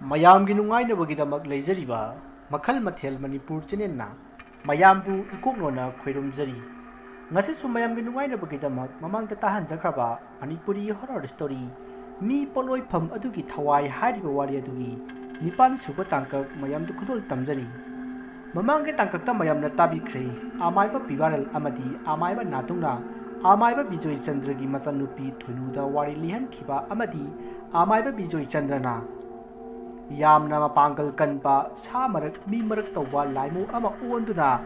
ꯃꯌꯥꯝꯒꯤ ꯅꯨꯡꯉꯥꯏꯅꯕꯒꯤꯗꯃꯛ ꯂꯩꯖꯔꯤꯕ ꯃꯈꯜ ꯃꯊꯦꯜ ꯃꯅꯤꯄꯨꯔ ꯆꯦꯅꯦꯜꯅ ꯃꯌꯥꯝꯕꯨ ꯏꯀꯣꯛꯅꯣꯅ ꯈꯣꯏꯔꯨꯝꯖꯔꯤ ꯉꯁꯤꯁꯨ ꯃꯌꯥꯝꯒꯤ ꯅꯨꯡꯉꯥꯏꯅꯕꯒꯤꯗꯃꯛ ꯃꯃꯥꯡꯗ ꯇꯥꯍꯟꯖꯈ꯭ꯔꯕ ꯃꯅꯤꯄꯨꯔꯤ ꯍꯣꯔꯔ ꯁ꯭ꯇꯣꯔꯤ ꯃꯤ ꯄꯣꯠꯂꯣꯏꯐꯝ ꯑꯗꯨꯒꯤ ꯊꯋꯥꯏ ꯍꯥꯏꯔꯤꯕ ꯋꯥꯔꯤ ꯑꯗꯨꯒꯤ ꯅꯤꯄꯥꯟ ꯁꯨꯕ ꯇꯥꯡꯀꯛ ꯃꯌꯥꯝꯗ ꯈꯨꯗꯣꯜ ꯇꯝꯖꯔꯤ ꯃꯃꯥꯡꯒꯤ ꯇꯥꯡꯀꯛꯇ ꯃꯌꯥꯝꯅ ꯇꯥꯕꯤꯈ꯭ꯔꯦ ꯑꯃꯥꯏꯕ ꯄꯤꯕꯥꯔꯜ ꯑꯃꯗꯤ ꯑꯃꯥꯏꯕ ꯅꯥꯇꯨꯡꯅ ꯑꯃꯥꯏꯕ ꯕꯤꯖꯣꯏ ꯆꯟꯗ꯭ꯔꯒꯤ ꯃꯆꯥꯅꯨꯄꯤ ꯊꯣꯏꯅꯨꯗ ꯋꯥꯔꯤ ꯂꯤꯍꯟꯈꯤꯕ ꯑꯃꯗꯤ ꯑꯃꯥꯏꯕ ꯕꯤꯖꯣꯏ ꯆꯟꯗ꯭ꯔꯅ ꯌꯥꯝꯅ ꯃꯄꯥꯡꯒꯜ ꯀꯟꯕ ꯁꯥ ꯃꯔꯛ ꯃꯤ ꯃꯔꯛ ꯇꯧꯕ ꯂꯥꯏꯃꯨ ꯑꯃ ꯑꯣꯟꯗꯨꯅ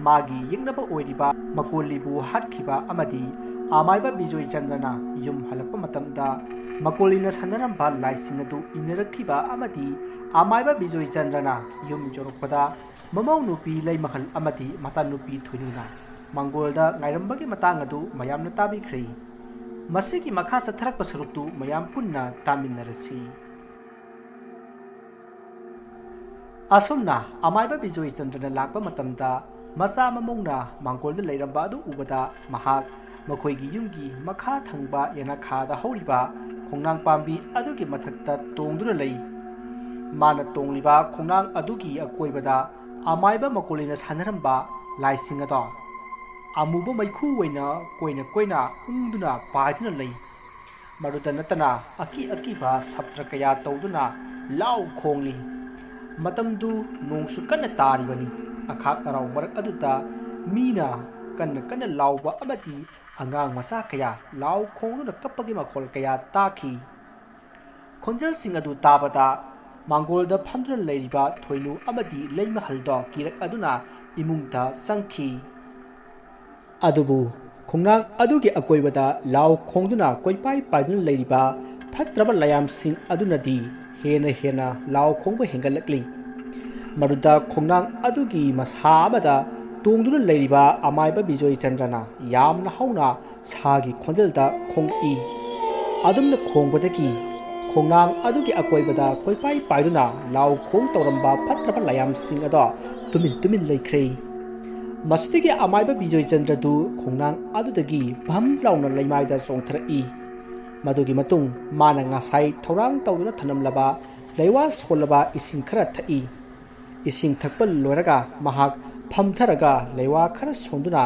ꯃꯥꯒꯤ ꯌꯦꯛꯅꯕ ꯑꯣꯏꯔꯤꯕ ꯃꯀꯣꯜꯂꯤꯕꯨ ꯍꯥꯠꯈꯤꯕ ꯑꯃꯗꯤ ꯑꯃꯥꯏꯕ ꯕꯤꯖꯣꯏ ꯆꯟꯗ꯭ꯔꯅ ꯌꯨꯝ ꯍꯜꯂꯛꯄ ꯃꯇꯝꯗ ꯃꯀꯣꯜꯂꯤꯅ ꯁꯥꯟꯅꯔꯝꯕ ꯂꯥꯏꯁꯤꯡ ꯑꯗꯨ ꯏꯟꯅꯔꯛꯈꯤꯕ ꯑꯃꯗꯤ ꯑꯃꯥꯏꯕ ꯕꯤꯖꯣꯏ ꯆꯟꯗ꯭ꯔꯅ ꯌꯨꯝ ꯌꯧꯔꯛꯄꯗ ꯃꯃꯧ ꯅꯨꯄꯤ ꯂꯩꯃꯍꯜ ꯑꯃꯗꯤ ꯃꯆꯥꯅꯨꯄꯤ ꯊꯣꯏꯅꯨꯅ ꯃꯪꯒꯣꯜꯗ ꯉꯥꯏꯔꯝꯕꯒꯤ ꯃꯇꯥꯡ ꯑꯗꯨ ꯃꯌꯥꯝꯅ ꯇꯥꯕꯤꯈ꯭ꯔꯦ ꯃꯁꯤꯒꯤ ꯃꯈꯥ ꯆꯠꯊꯔꯛꯄ ꯁꯔꯨꯛꯇꯨ ꯃꯌꯥꯝ ꯄꯨꯟꯅ ꯇꯥꯃꯤꯟꯅꯔꯁꯤ ꯑꯁꯨꯝꯅ ꯑꯃꯥꯏꯕ ꯕꯤꯖꯣꯏ ꯆꯟꯗ꯭ꯔꯅ ꯂꯥꯛꯄ ꯃꯇꯝꯗ ꯃꯆꯥ ꯃꯃꯧꯅ ꯃꯥꯡꯒꯣꯜꯗ ꯂꯩꯔꯝꯕ ꯑꯗꯨ ꯎꯕꯗ ꯃꯍꯥꯛ ꯃꯈꯣꯏꯒꯤ ꯌꯨꯝꯒꯤ ꯃꯈꯥ ꯊꯪꯕ ꯌꯦꯅꯈꯥꯗ ꯍꯧꯔꯤꯕ ꯈꯣꯡꯅꯥꯡ ꯄꯥꯝꯕꯤ ꯑꯗꯨꯒꯤ ꯃꯊꯛꯇ ꯇꯣꯡꯗꯨꯅ ꯂꯩ ꯃꯥꯅ ꯇꯣꯡꯂꯤꯕ ꯈꯣꯡꯅꯥꯡ ꯑꯗꯨꯒꯤ ꯑꯀꯣꯏꯕꯗ ꯑꯃꯥꯏꯕ ꯃꯀꯣꯜꯂꯤꯅ ꯁꯥꯟꯅꯔꯝꯕ ꯂꯥꯏꯁꯤꯡ ꯑꯗꯣ ꯑꯃꯨꯕ ꯃꯩꯈꯨ ꯑꯣꯏꯅ ꯀꯣꯏꯅ ꯀꯣꯏꯅ ꯎꯪꯗꯨꯅ ꯄꯥꯏꯗꯨꯅ ꯂꯩ ꯃꯗꯨꯇ ꯅꯠꯇꯅ ꯑꯀꯤ ꯑꯀꯤꯕ ꯁꯞꯇ꯭ꯔ ꯀꯌꯥ ꯇꯧꯗꯨꯅ ꯂꯥꯎ ꯈꯣꯡꯂꯤ ꯃꯇꯝꯗꯨ ꯅꯣꯡꯁꯨ ꯀꯟꯅ ꯇꯥꯔꯤꯕꯅꯤ ꯑꯈꯥꯛ ꯑꯔꯥꯎ ꯃꯔꯛ ꯑꯗꯨꯗ ꯃꯤꯅ ꯀꯟꯅ ꯀꯟꯅ ꯂꯥꯎꯕ ꯑꯃꯗꯤ ꯑꯉꯥꯡ ꯃꯆꯥ ꯀꯌꯥ ꯂꯥꯎ ꯈꯣꯡꯗꯨꯅ ꯀꯞꯄꯒꯤ ꯃꯈꯣꯜ ꯀꯌꯥ ꯇꯥꯈꯤ ꯈꯣꯟꯖꯦꯜꯁꯤꯡ ꯑꯗꯨ ꯇꯥꯕꯗ ꯃꯥꯡꯒꯣꯜꯗ ꯐꯝꯗꯨꯅ ꯂꯩꯔꯤꯕ ꯊꯣꯏꯅꯨ ꯑꯃꯗꯤ ꯂꯩꯃꯍꯜꯗꯣ ꯀꯤꯔꯛꯑꯗꯨꯅ ꯏꯃꯨꯡꯗ ꯆꯪꯈꯤ ꯑꯗꯨꯕꯨ ꯈꯣꯡꯅꯥꯡ ꯑꯗꯨꯒꯤ ꯑꯀꯣꯏꯕꯗ ꯂꯥꯎ ꯈꯣꯡꯗꯨꯅ ꯀꯣꯏꯄꯥꯏ ꯄꯥꯏꯗꯨꯅ ꯂꯩꯔꯤꯕ ꯐꯠꯇ꯭ꯔꯕ ꯂꯥꯏꯌꯥꯝꯁꯤꯡ ꯑꯗꯨꯅꯗꯤ ꯍꯦꯟꯅ ꯂꯥꯎ ꯈꯣꯡꯕ ꯍꯦꯟꯒꯠꯂꯛꯂꯤ ꯃꯗꯨꯗ ꯈꯣꯡꯅꯥꯡ ꯑꯗꯨꯒꯤ ꯃꯁꯥ ꯑꯃꯗ ꯇꯣꯡꯗꯨꯅ ꯂꯩꯔꯤꯕ ꯑꯃꯥꯏꯕ ꯕꯤꯖꯣꯏ ꯆꯟꯗ꯭ꯔꯅ ꯌꯥꯝꯅ ꯍꯧꯅ ꯁꯥꯒꯤ ꯈꯣꯟꯖꯦꯜꯗ ꯈꯣꯡꯂꯛꯏ ꯑꯗꯨꯝꯅ ꯈꯣꯡꯕꯗꯒꯤ ꯈꯣꯡꯅꯥꯡ ꯑꯗꯨꯒꯤ ꯑꯀꯣꯏꯕꯗ ꯀꯣꯏꯄꯥꯏ ꯄꯥꯏꯗꯨꯅ ꯂꯥꯎ ꯈꯣꯡ ꯇꯧꯔꯝꯕ ꯐꯠꯇ꯭ꯔꯕ ꯂꯥꯏꯌꯥꯝꯁꯤꯡ ꯑꯗꯣ ꯇꯨꯃꯤꯟ ꯂꯩꯈ꯭ꯔꯦ ꯃꯁꯤꯗꯒꯤ ꯑꯃꯥꯏꯕ ꯕꯤꯖꯣꯏ ꯆꯟꯗ꯭ꯔꯗꯨ ꯈꯣꯡꯅꯥꯡ ꯑꯗꯨꯗꯒꯤ ꯚꯝ ꯂꯥꯎꯅ ꯂꯩꯃꯥꯏꯗ ꯆꯣꯡꯊꯔꯛꯏ ꯃꯗꯨꯒꯤ ꯃꯇꯨꯡ ꯃꯥꯅ ꯉꯁꯥꯏ ꯊꯧꯔꯥꯡ ꯇꯧꯗꯨꯅ ꯊꯅꯝꯂꯕ ꯂꯩꯋꯥ ꯁꯣꯜꯂꯕ ꯏꯁꯤꯡ ꯈꯔ ꯊꯛꯏ ꯏꯁꯤꯡ ꯊꯛꯄ ꯂꯣꯏꯔꯒ ꯃꯍꯥꯛ ꯐꯝꯊꯔꯒ ꯂꯩꯋꯥ ꯈꯔ ꯁꯣꯟꯗꯨꯅ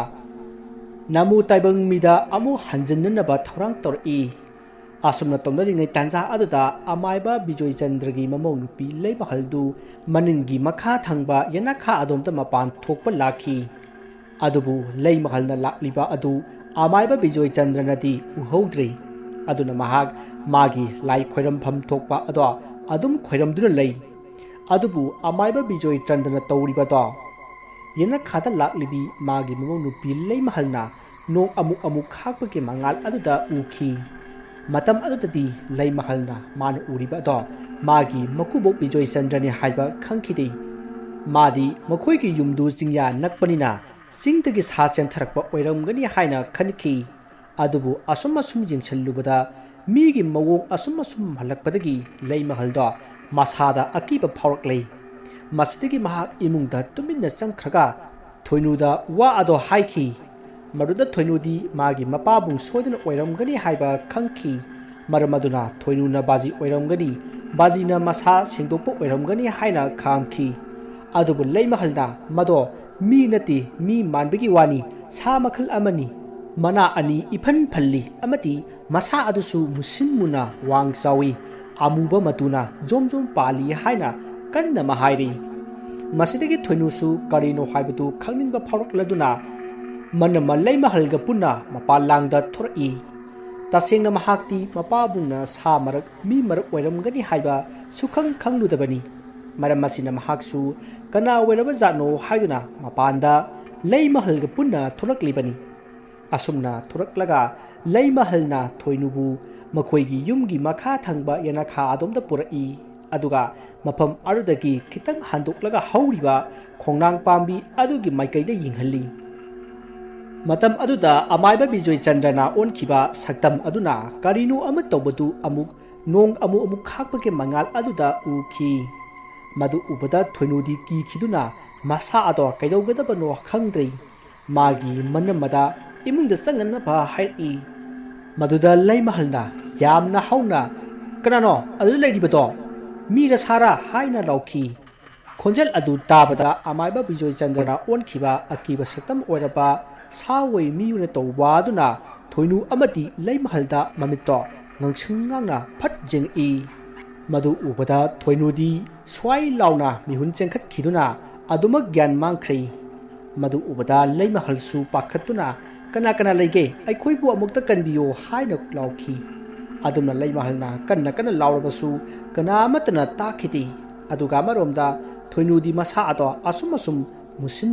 ꯅꯥꯃꯨ ꯇꯥꯏꯕꯪ ꯃꯤꯗ ꯑꯃꯨꯛ ꯍꯟꯖꯤꯟꯅꯅꯕ ꯊꯧꯔꯥꯡ ꯇꯧꯔꯛꯏ ꯑꯁꯨꯝꯅ ꯇꯧꯅꯔꯤꯉꯩ ꯇꯥꯟꯖꯥ ꯑꯗꯨꯗ ꯑꯃꯥꯏꯕ ꯕꯤꯖꯣꯏ ꯆꯟꯗ꯭ꯔꯒꯤ ꯃꯃꯧ ꯅꯨꯄꯤ ꯂꯩꯃꯍꯜꯗꯨ ꯃꯅꯤꯡꯒꯤ ꯃꯈꯥ ꯊꯪꯕ ꯌꯦꯅꯈꯥ ꯑꯗꯣꯝꯗ ꯃꯄꯥꯟ ꯊꯣꯛꯄ ꯂꯥꯛꯈꯤ ꯑꯗꯨꯕꯨ ꯂꯩꯃꯍꯜꯅ ꯂꯥꯛꯂꯤꯕ ꯑꯗꯨ ꯑꯃꯥꯏꯕ ꯕꯤꯖꯣꯏ ꯆꯟꯗ꯭ꯔꯅꯗꯤ ꯎꯍꯧꯗ꯭ꯔꯦ ꯑꯗꯨꯅ ꯃꯍꯥꯛ ꯃꯥꯒꯤ ꯂꯥꯏ ꯈꯣꯏꯔꯝꯐꯝ ꯊꯣꯛꯄ ꯑꯗꯣ ꯑꯗꯨꯝ ꯈꯣꯏꯔꯝꯗꯨꯅ ꯂꯩ ꯑꯗꯨꯕꯨ ꯑꯃꯥꯏꯕ ꯕꯤꯖꯣꯏ ꯆꯟꯗ꯭ꯔꯅ ꯇꯧꯔꯤꯕꯗꯣ ꯌꯦꯅꯈꯥꯗ ꯂꯥꯛꯂꯤꯕꯤ ꯃꯥꯒꯤ ꯃꯃꯧ ꯅꯨꯄꯤ ꯂꯩꯃꯍꯜꯅ ꯅꯣꯡ ꯑꯃꯨꯛ ꯈꯥꯛꯄꯒꯤ ꯃꯉꯥꯜ ꯑꯗꯨꯗ ꯎꯈꯤ ꯃꯇꯝ ꯑꯗꯨꯗꯗꯤ ꯂꯩꯃꯍꯜꯅ ꯃꯥꯅ ꯎꯔꯤꯕ ꯑꯗꯣ ꯃꯥꯒꯤ ꯃꯀꯨꯕꯣꯛ ꯕꯤꯖꯣꯏ ꯆꯟꯗ꯭ꯔꯅꯤ ꯍꯥꯏꯕ ꯈꯪꯈꯤꯗꯦ ꯃꯥꯗꯤ ꯃꯈꯣꯏꯒꯤ ꯌꯨꯝꯗꯨ ꯆꯤꯡꯌꯥ ꯅꯛꯄꯅꯤꯅ ꯆꯤꯡꯗꯒꯤ ꯁꯥ ꯆꯦꯟꯊꯔꯛꯄ ꯑꯣꯏꯔꯝꯒꯅꯤ ꯍꯥꯏꯅ ꯈꯟꯈꯤ ꯑꯗꯨꯕꯨ ꯑꯁꯨꯝ ꯌꯦꯡꯁꯤꯜꯂꯨꯕꯗ ꯃꯤꯒꯤ ꯃꯑꯣꯡ ꯑꯁꯨꯝ ꯍꯜꯂꯛꯄꯗꯒꯤ ꯂꯩꯃꯍꯜꯗꯣ ꯃꯁꯥꯗ ꯑꯀꯤꯕ ꯐꯥꯎꯔꯛꯂꯦ ꯃꯁꯤꯗꯒꯤ ꯃꯍꯥꯛ ꯏꯃꯨꯡꯗ ꯇꯨꯃꯤꯟꯅ ꯆꯪꯈ꯭ꯔꯒ ꯊꯣꯏꯅꯨꯗ ꯋꯥ ꯑꯗꯣ ꯍꯥꯏꯈꯤ ꯃꯗꯨꯗ ꯊꯣꯏꯅꯨꯗꯤ ꯃꯥꯒꯤ ꯃꯄꯥꯕꯨꯡ ꯁꯣꯏꯗꯅ ꯑꯣꯏꯔꯝꯒꯅꯤ ꯍꯥꯏꯕ ꯈꯪꯈꯤ ꯃꯔꯝ ꯑꯗꯨꯅ ꯊꯣꯏꯅꯨꯅ ꯕꯥꯖꯤ ꯑꯣꯏꯔꯝꯒꯅꯤ ꯕꯥꯖꯤꯅ ꯃꯁꯥ ꯁꯦꯡꯗꯣꯛꯄ ꯑꯣꯏꯔꯝꯒꯅꯤ ꯍꯥꯏꯅ ꯈꯥꯝꯈꯤ ꯑꯗꯨꯕꯨ ꯂꯩꯃꯍꯜꯅ ꯃꯗꯣ ꯃꯤ ꯅꯠꯇꯦ ꯃꯤ ꯃꯥꯟꯕꯒꯤ ꯋꯥꯅꯤ ꯁꯥ ꯃꯈꯜ ꯑꯃꯅꯤ ꯃꯅꯥ ꯑꯅꯤ ꯏꯐꯟ ꯐꯜꯂꯤ ꯑꯃꯗꯤ ꯃꯁꯥ ꯑꯗꯨꯁꯨ ꯃꯨꯁꯤꯟ ꯃꯨꯅ ꯋꯥꯡ ꯆꯥꯎꯏ ꯑꯃꯨꯕ ꯃꯇꯨꯅ ꯖꯣꯝ ꯄꯥꯜꯂꯤ ꯍꯥꯏꯅ ꯀꯟꯅ ꯍꯥꯏꯔꯤ ꯃꯁꯤꯗꯒꯤ ꯊꯣꯏꯅꯨꯁꯨ ꯀꯔꯤꯅꯣ ꯍꯥꯏꯕꯗꯨ ꯈꯪꯅꯤꯡꯕ ꯐꯥꯎꯔꯛꯂꯗꯨꯅ ꯃꯅꯝꯃ ꯂꯩꯃꯍꯜꯒ ꯄꯨꯟꯅ ꯃꯄꯥꯟꯂꯥꯡꯗ ꯊꯣꯔꯛꯏ ꯇꯁꯦꯡꯅ ꯃꯍꯥꯛꯇꯤ ꯃꯄꯥꯕꯨꯡꯅ ꯁꯥ ꯃꯔꯛ ꯃꯤ ꯃꯔꯛ ꯑꯣꯏꯔꯝꯒꯅꯤ ꯍꯥꯏꯕ ꯁꯨꯈꯪ ꯈꯪꯂꯨꯗꯕꯅꯤ ꯃꯔꯝ ꯑꯁꯤꯅ ꯃꯍꯥꯛꯁꯨ ꯀꯅꯥ ꯑꯣꯏꯔꯕ ꯖꯥꯠꯅꯣ ꯍꯥꯏꯗꯨꯅ ꯃꯄꯥꯟꯗ ꯂꯩꯃꯍꯜꯒ ꯄꯨꯟꯅ ꯊꯣꯔꯛꯂꯤꯕꯅꯤ ꯑꯁꯨꯝꯅ ꯊꯣꯔꯛꯂꯒ ꯂꯩꯃꯍꯜꯅ ꯊꯣꯏꯅꯨꯕꯨ ꯃꯈꯣꯏꯒꯤ ꯌꯨꯝꯒꯤ ꯃꯈꯥ ꯊꯪꯕ ꯌꯦꯅꯈꯥ ꯑꯗꯣꯝꯗ ꯄꯨꯔꯛꯏ ꯑꯗꯨꯒ ꯃꯐꯝ ꯑꯗꯨꯗꯒꯤ ꯈꯤꯇꯪ ꯍꯟꯗꯣꯛꯂꯒ ꯍꯧꯔꯤꯕ ꯈꯣꯡꯅꯥꯡ ꯄꯥꯝꯕꯤ ꯑꯗꯨꯒꯤ ꯃꯥꯏꯀꯩꯗ ꯌꯦꯡꯍꯜꯂꯤ ꯃꯇꯝ ꯑꯗꯨꯗ ꯑꯃꯥꯏꯕ ꯕꯤꯖꯣꯏ ꯆꯟꯗ꯭ꯔꯅ ꯑꯣꯟꯈꯤꯕ ꯁꯛꯇꯝ ꯑꯗꯨꯅ ꯀꯔꯤꯅꯣ ꯑꯃ ꯇꯧꯕꯗꯨ ꯅꯣꯡ ꯑꯃꯨꯛ ꯈꯥꯛꯄꯒꯤ ꯃꯉꯥꯜ ꯑꯗꯨꯗ ꯎꯈꯤ ꯃꯗꯨ ꯎꯕꯗ ꯊꯣꯏꯅꯨꯗꯤ ꯀꯤꯈꯤꯗꯨꯅ ꯃꯁꯥ ꯑꯗꯣ ꯀꯩꯗꯧꯒꯗꯕꯅꯣ ꯈꯪꯗ꯭ꯔꯦ ꯃꯥꯒꯤ ꯃꯅꯝꯃꯗ ꯏꯃꯨꯡꯗ ꯆꯪꯅꯅꯕ ꯍꯥꯏꯔꯛꯏ ꯃꯗꯨꯗ ꯂꯩꯃꯍꯜꯅ ꯌꯥꯝꯅ ꯍꯧꯅ ꯀꯅꯥꯅꯣ ꯑꯗꯨꯗ ꯂꯩꯔꯤꯕꯗꯣ ꯃꯤꯔ ꯁꯥꯔꯥ ꯍꯥꯏꯅ ꯂꯥꯎꯈꯤ ꯈꯣꯟꯖꯦꯜ ꯑꯗꯨ ꯇꯥꯕꯗ ꯑꯃꯥꯏꯕ ꯕꯤꯖꯣꯏ ꯆꯟꯗ꯭ꯔꯅ ꯑꯣꯟꯈꯤꯕ ꯑꯀꯤꯕ ꯁꯛꯇꯝ ꯑꯣꯏꯔꯕ ꯁꯥꯋꯩ ꯃꯤꯑꯣꯏꯅ ꯇꯧꯕ ꯑꯗꯨꯅ ꯊꯣꯏꯅꯨ ꯑꯃꯗꯤ ꯂꯩꯃꯍꯜꯗ ꯃꯃꯤꯠꯇꯣ ꯉꯪꯁꯪ ꯉꯥꯡꯅ ꯐꯠ ꯌꯦꯡꯉꯛꯏ ꯃꯗꯨ ꯎꯕꯗ ꯊꯣꯏꯅꯨꯗꯤ ꯁ꯭ꯋꯥꯏ ꯂꯥꯎꯅ ꯃꯤꯍꯨꯟ ꯆꯦꯟꯈꯠꯈꯤꯗꯨꯅ ꯑꯗꯨꯃꯛ ꯒ꯭ꯌꯥꯟ ꯃꯥꯡꯈ꯭ꯔꯦ ꯃꯗꯨ ꯎꯕꯗ ꯂꯩꯃꯍꯜꯁꯨ ꯄꯥꯈꯠꯇꯨꯅ ꯀꯅꯥ ꯀꯅꯥ ꯂꯩꯒꯦ ꯑꯩꯈꯣꯏꯕꯨ ꯑꯃꯨꯛꯇ ꯀꯟꯕꯤꯌꯣ ꯍꯥꯏꯅ ꯂꯥꯎꯈꯤ ꯑꯗꯨꯝꯅ ꯂꯩꯃꯍꯜꯅ ꯀꯟꯅ ꯂꯥꯎꯔꯕꯁꯨ ꯀꯅꯥ ꯑꯃꯠꯇꯅ ꯇꯥꯈꯤꯗꯦ ꯑꯗꯨꯒ ꯑꯃꯔꯣꯝꯗ ꯊꯣꯏꯅꯨꯗꯤ ꯃꯁꯥ ꯑꯗꯣ ꯑꯁꯨꯝ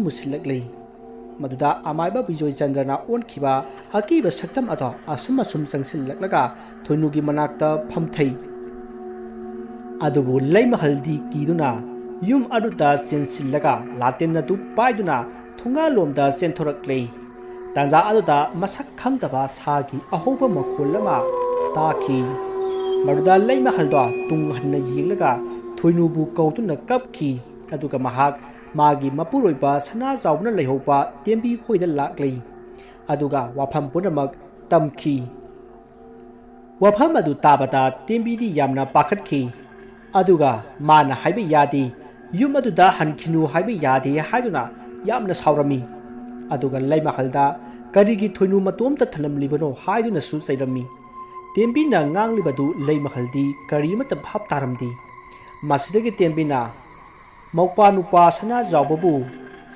ꯃꯨꯁꯤꯜꯂꯛꯂꯤ ꯃꯗꯨꯗ ꯑꯃꯥꯏꯕ ꯕꯤꯖꯣꯏ ꯆꯟꯗ꯭ꯔꯅ ꯑꯣꯟꯈꯤꯕ ꯑꯀꯤꯕ ꯁꯛꯇꯝ ꯑꯗꯣ ꯑꯁꯨꯝ ꯆꯪꯁꯤꯜꯂꯛꯂꯒ ꯊꯣꯏꯅꯨꯒꯤ ꯃꯅꯥꯛꯇ ꯐꯝꯊꯩ ꯑꯗꯨꯕꯨ ꯂꯩꯃꯍꯜꯗꯤ ꯀꯤꯗꯨꯅ ꯌꯨꯝ ꯑꯗꯨꯗ ꯆꯦꯟꯁꯤꯜꯂꯒ ꯂꯥꯇꯦꯟ ꯑꯗꯨ ꯄꯥꯏꯗꯨꯅ ꯊꯣꯡꯒꯥꯜꯂꯣꯝꯗ ꯆꯦꯟꯊꯣꯔꯛꯂꯦ ꯇꯥꯟꯖꯥ ꯑꯗꯨꯗ ꯃꯁꯛ ꯈꯪꯗꯕ ꯁꯥꯒꯤ ꯑꯍꯧꯕ ꯃꯈꯣꯜ ꯑꯃ ꯇꯥꯈꯤ ꯃꯗꯨꯗ ꯂꯩꯃꯍꯜꯗꯣ ꯇꯨꯡ ꯍꯟꯅ ꯌꯦꯡꯂꯒ ꯊꯣꯏꯅꯨꯕꯨ ꯀꯧꯗꯨꯅ ꯀꯞꯈꯤ ꯑꯗꯨꯒ ꯃꯥꯒꯤ ꯃꯄꯨꯔꯣꯏꯕ ꯁꯅꯥꯖꯥꯎꯕꯅ ꯂꯩꯍꯧꯕ ꯇꯦꯝꯕꯤ ꯍꯣꯏꯗ ꯂꯥꯛꯂꯤ ꯑꯗꯨꯒ ꯋꯥꯐꯝ ꯄꯨꯝꯅꯃꯛ ꯇꯝꯈꯤ ꯋꯥꯐꯝ ꯑꯗꯨ ꯇꯥꯕꯗ ꯇꯦꯝꯕꯤꯗꯤ ꯌꯥꯝꯅ ꯄꯥꯈꯠꯈꯤ ꯑꯗꯨꯒ ꯃꯥꯅ ꯍꯥꯏꯕ ꯌꯥꯗꯦ ꯌꯨꯝ ꯑꯗꯨꯗ ꯍꯟꯈꯤꯅꯨ ꯍꯥꯏꯕ ꯌꯥꯗꯦ ꯍꯥꯏꯗꯨꯅ ꯌꯥꯝꯅ ꯁꯥꯎꯔꯝꯃꯤ ꯑꯗꯨꯒ ꯂꯩꯃꯍꯜꯗ ꯀꯔꯤꯒꯤ ꯊꯣꯏꯅꯨ ꯃꯇꯣꯝꯇ ꯊꯅꯝꯂꯤꯕꯅꯣ ꯍꯥꯏꯗꯨꯅꯁꯨ ꯆꯩꯔꯝꯃꯤ ꯇꯦꯝꯕꯤꯅ ꯉꯥꯡꯂꯤꯕꯗꯨ ꯂꯩꯃꯍꯜꯗꯤ ꯀꯔꯤꯃꯠꯇ ꯚꯥꯞ ꯇꯥꯔꯝꯗꯦ ꯃꯁꯤꯗꯒꯤ ꯇꯦꯝꯕꯤꯅ ꯃꯧꯄꯥ ꯅꯨꯄꯥ ꯁꯅꯥꯖꯥꯎꯕꯕꯨ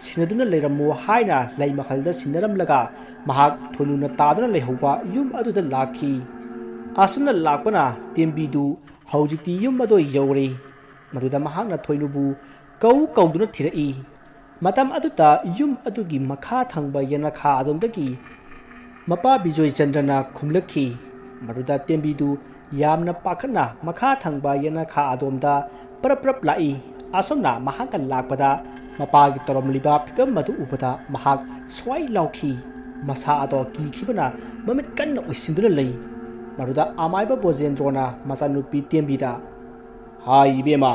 ꯁꯤꯟꯅꯗꯨꯅ ꯂꯩꯔꯝꯃꯨ ꯍꯥꯏꯅ ꯂꯩꯃꯍꯜꯗ ꯁꯤꯟꯅꯔꯝꯂꯒ ꯃꯍꯥꯛ ꯊꯣꯏꯅꯨꯅ ꯇꯥꯗꯨꯅ ꯂꯩꯍꯧꯕ ꯌꯨꯝ ꯑꯗꯨꯗ ꯂꯥꯛꯈꯤ ꯑꯁꯨꯝꯅ ꯂꯥꯛꯄꯅ ꯇꯦꯝꯕꯤꯗꯨ ꯍꯧꯖꯤꯛꯇꯤ ꯌꯨꯝ ꯑꯗꯨ ꯌꯧꯔꯦ ꯃꯗꯨꯗ ꯃꯍꯥꯛꯅ ꯊꯣꯏꯅꯨꯕꯨ ꯀꯧꯗꯨꯅ ꯊꯤꯔꯛꯏ ꯃꯇꯝ ꯑꯗꯨꯗ ꯌꯨꯝ ꯑꯗꯨꯒꯤ ꯃꯈꯥ ꯊꯪꯕ ꯌꯦꯅꯈꯥ ꯑꯗꯣꯝꯗꯒꯤ ꯃꯄꯥ ꯕꯤꯖꯣꯏ ꯆꯟꯗ꯭ꯔꯅ ꯈꯨꯝꯂꯛꯈꯤ ꯃꯗꯨꯗ ꯇꯦꯝꯕꯤꯗꯨ ꯌꯥꯝꯅ ꯄꯥꯈꯠꯅ ꯃꯈꯥ ꯊꯪꯕ ꯌꯦꯅꯈꯥ ꯑꯗꯣꯝꯗ ꯄꯔꯞ ꯂꯥꯛꯏ ꯑꯁꯨꯝꯅ ꯃꯍꯥꯛꯅ ꯂꯥꯛꯄꯗ ꯃꯄꯥꯒꯤ ꯇꯧꯔꯝꯂꯤꯕ ꯐꯤꯕꯝ ꯑꯗꯨ ꯎꯕꯗ ꯃꯍꯥꯛ ꯁ꯭ꯋꯥꯏ ꯂꯥꯎꯈꯤ ꯃꯁꯥ ꯑꯗꯣ ꯀꯤꯈꯤꯕꯅ ꯃꯃꯤꯠ ꯀꯟꯅ ꯎꯏꯁꯤꯟꯗꯨꯅ ꯂꯩ ꯃꯗꯨꯗ ꯑꯃꯥꯏꯕ ꯕꯣꯖꯦꯟꯗ꯭ꯔꯣꯅ ꯃꯆꯥꯅꯨꯄꯤ ꯇꯦꯝꯕꯤꯗ ꯍꯥꯏ ꯏꯕꯦꯝꯃ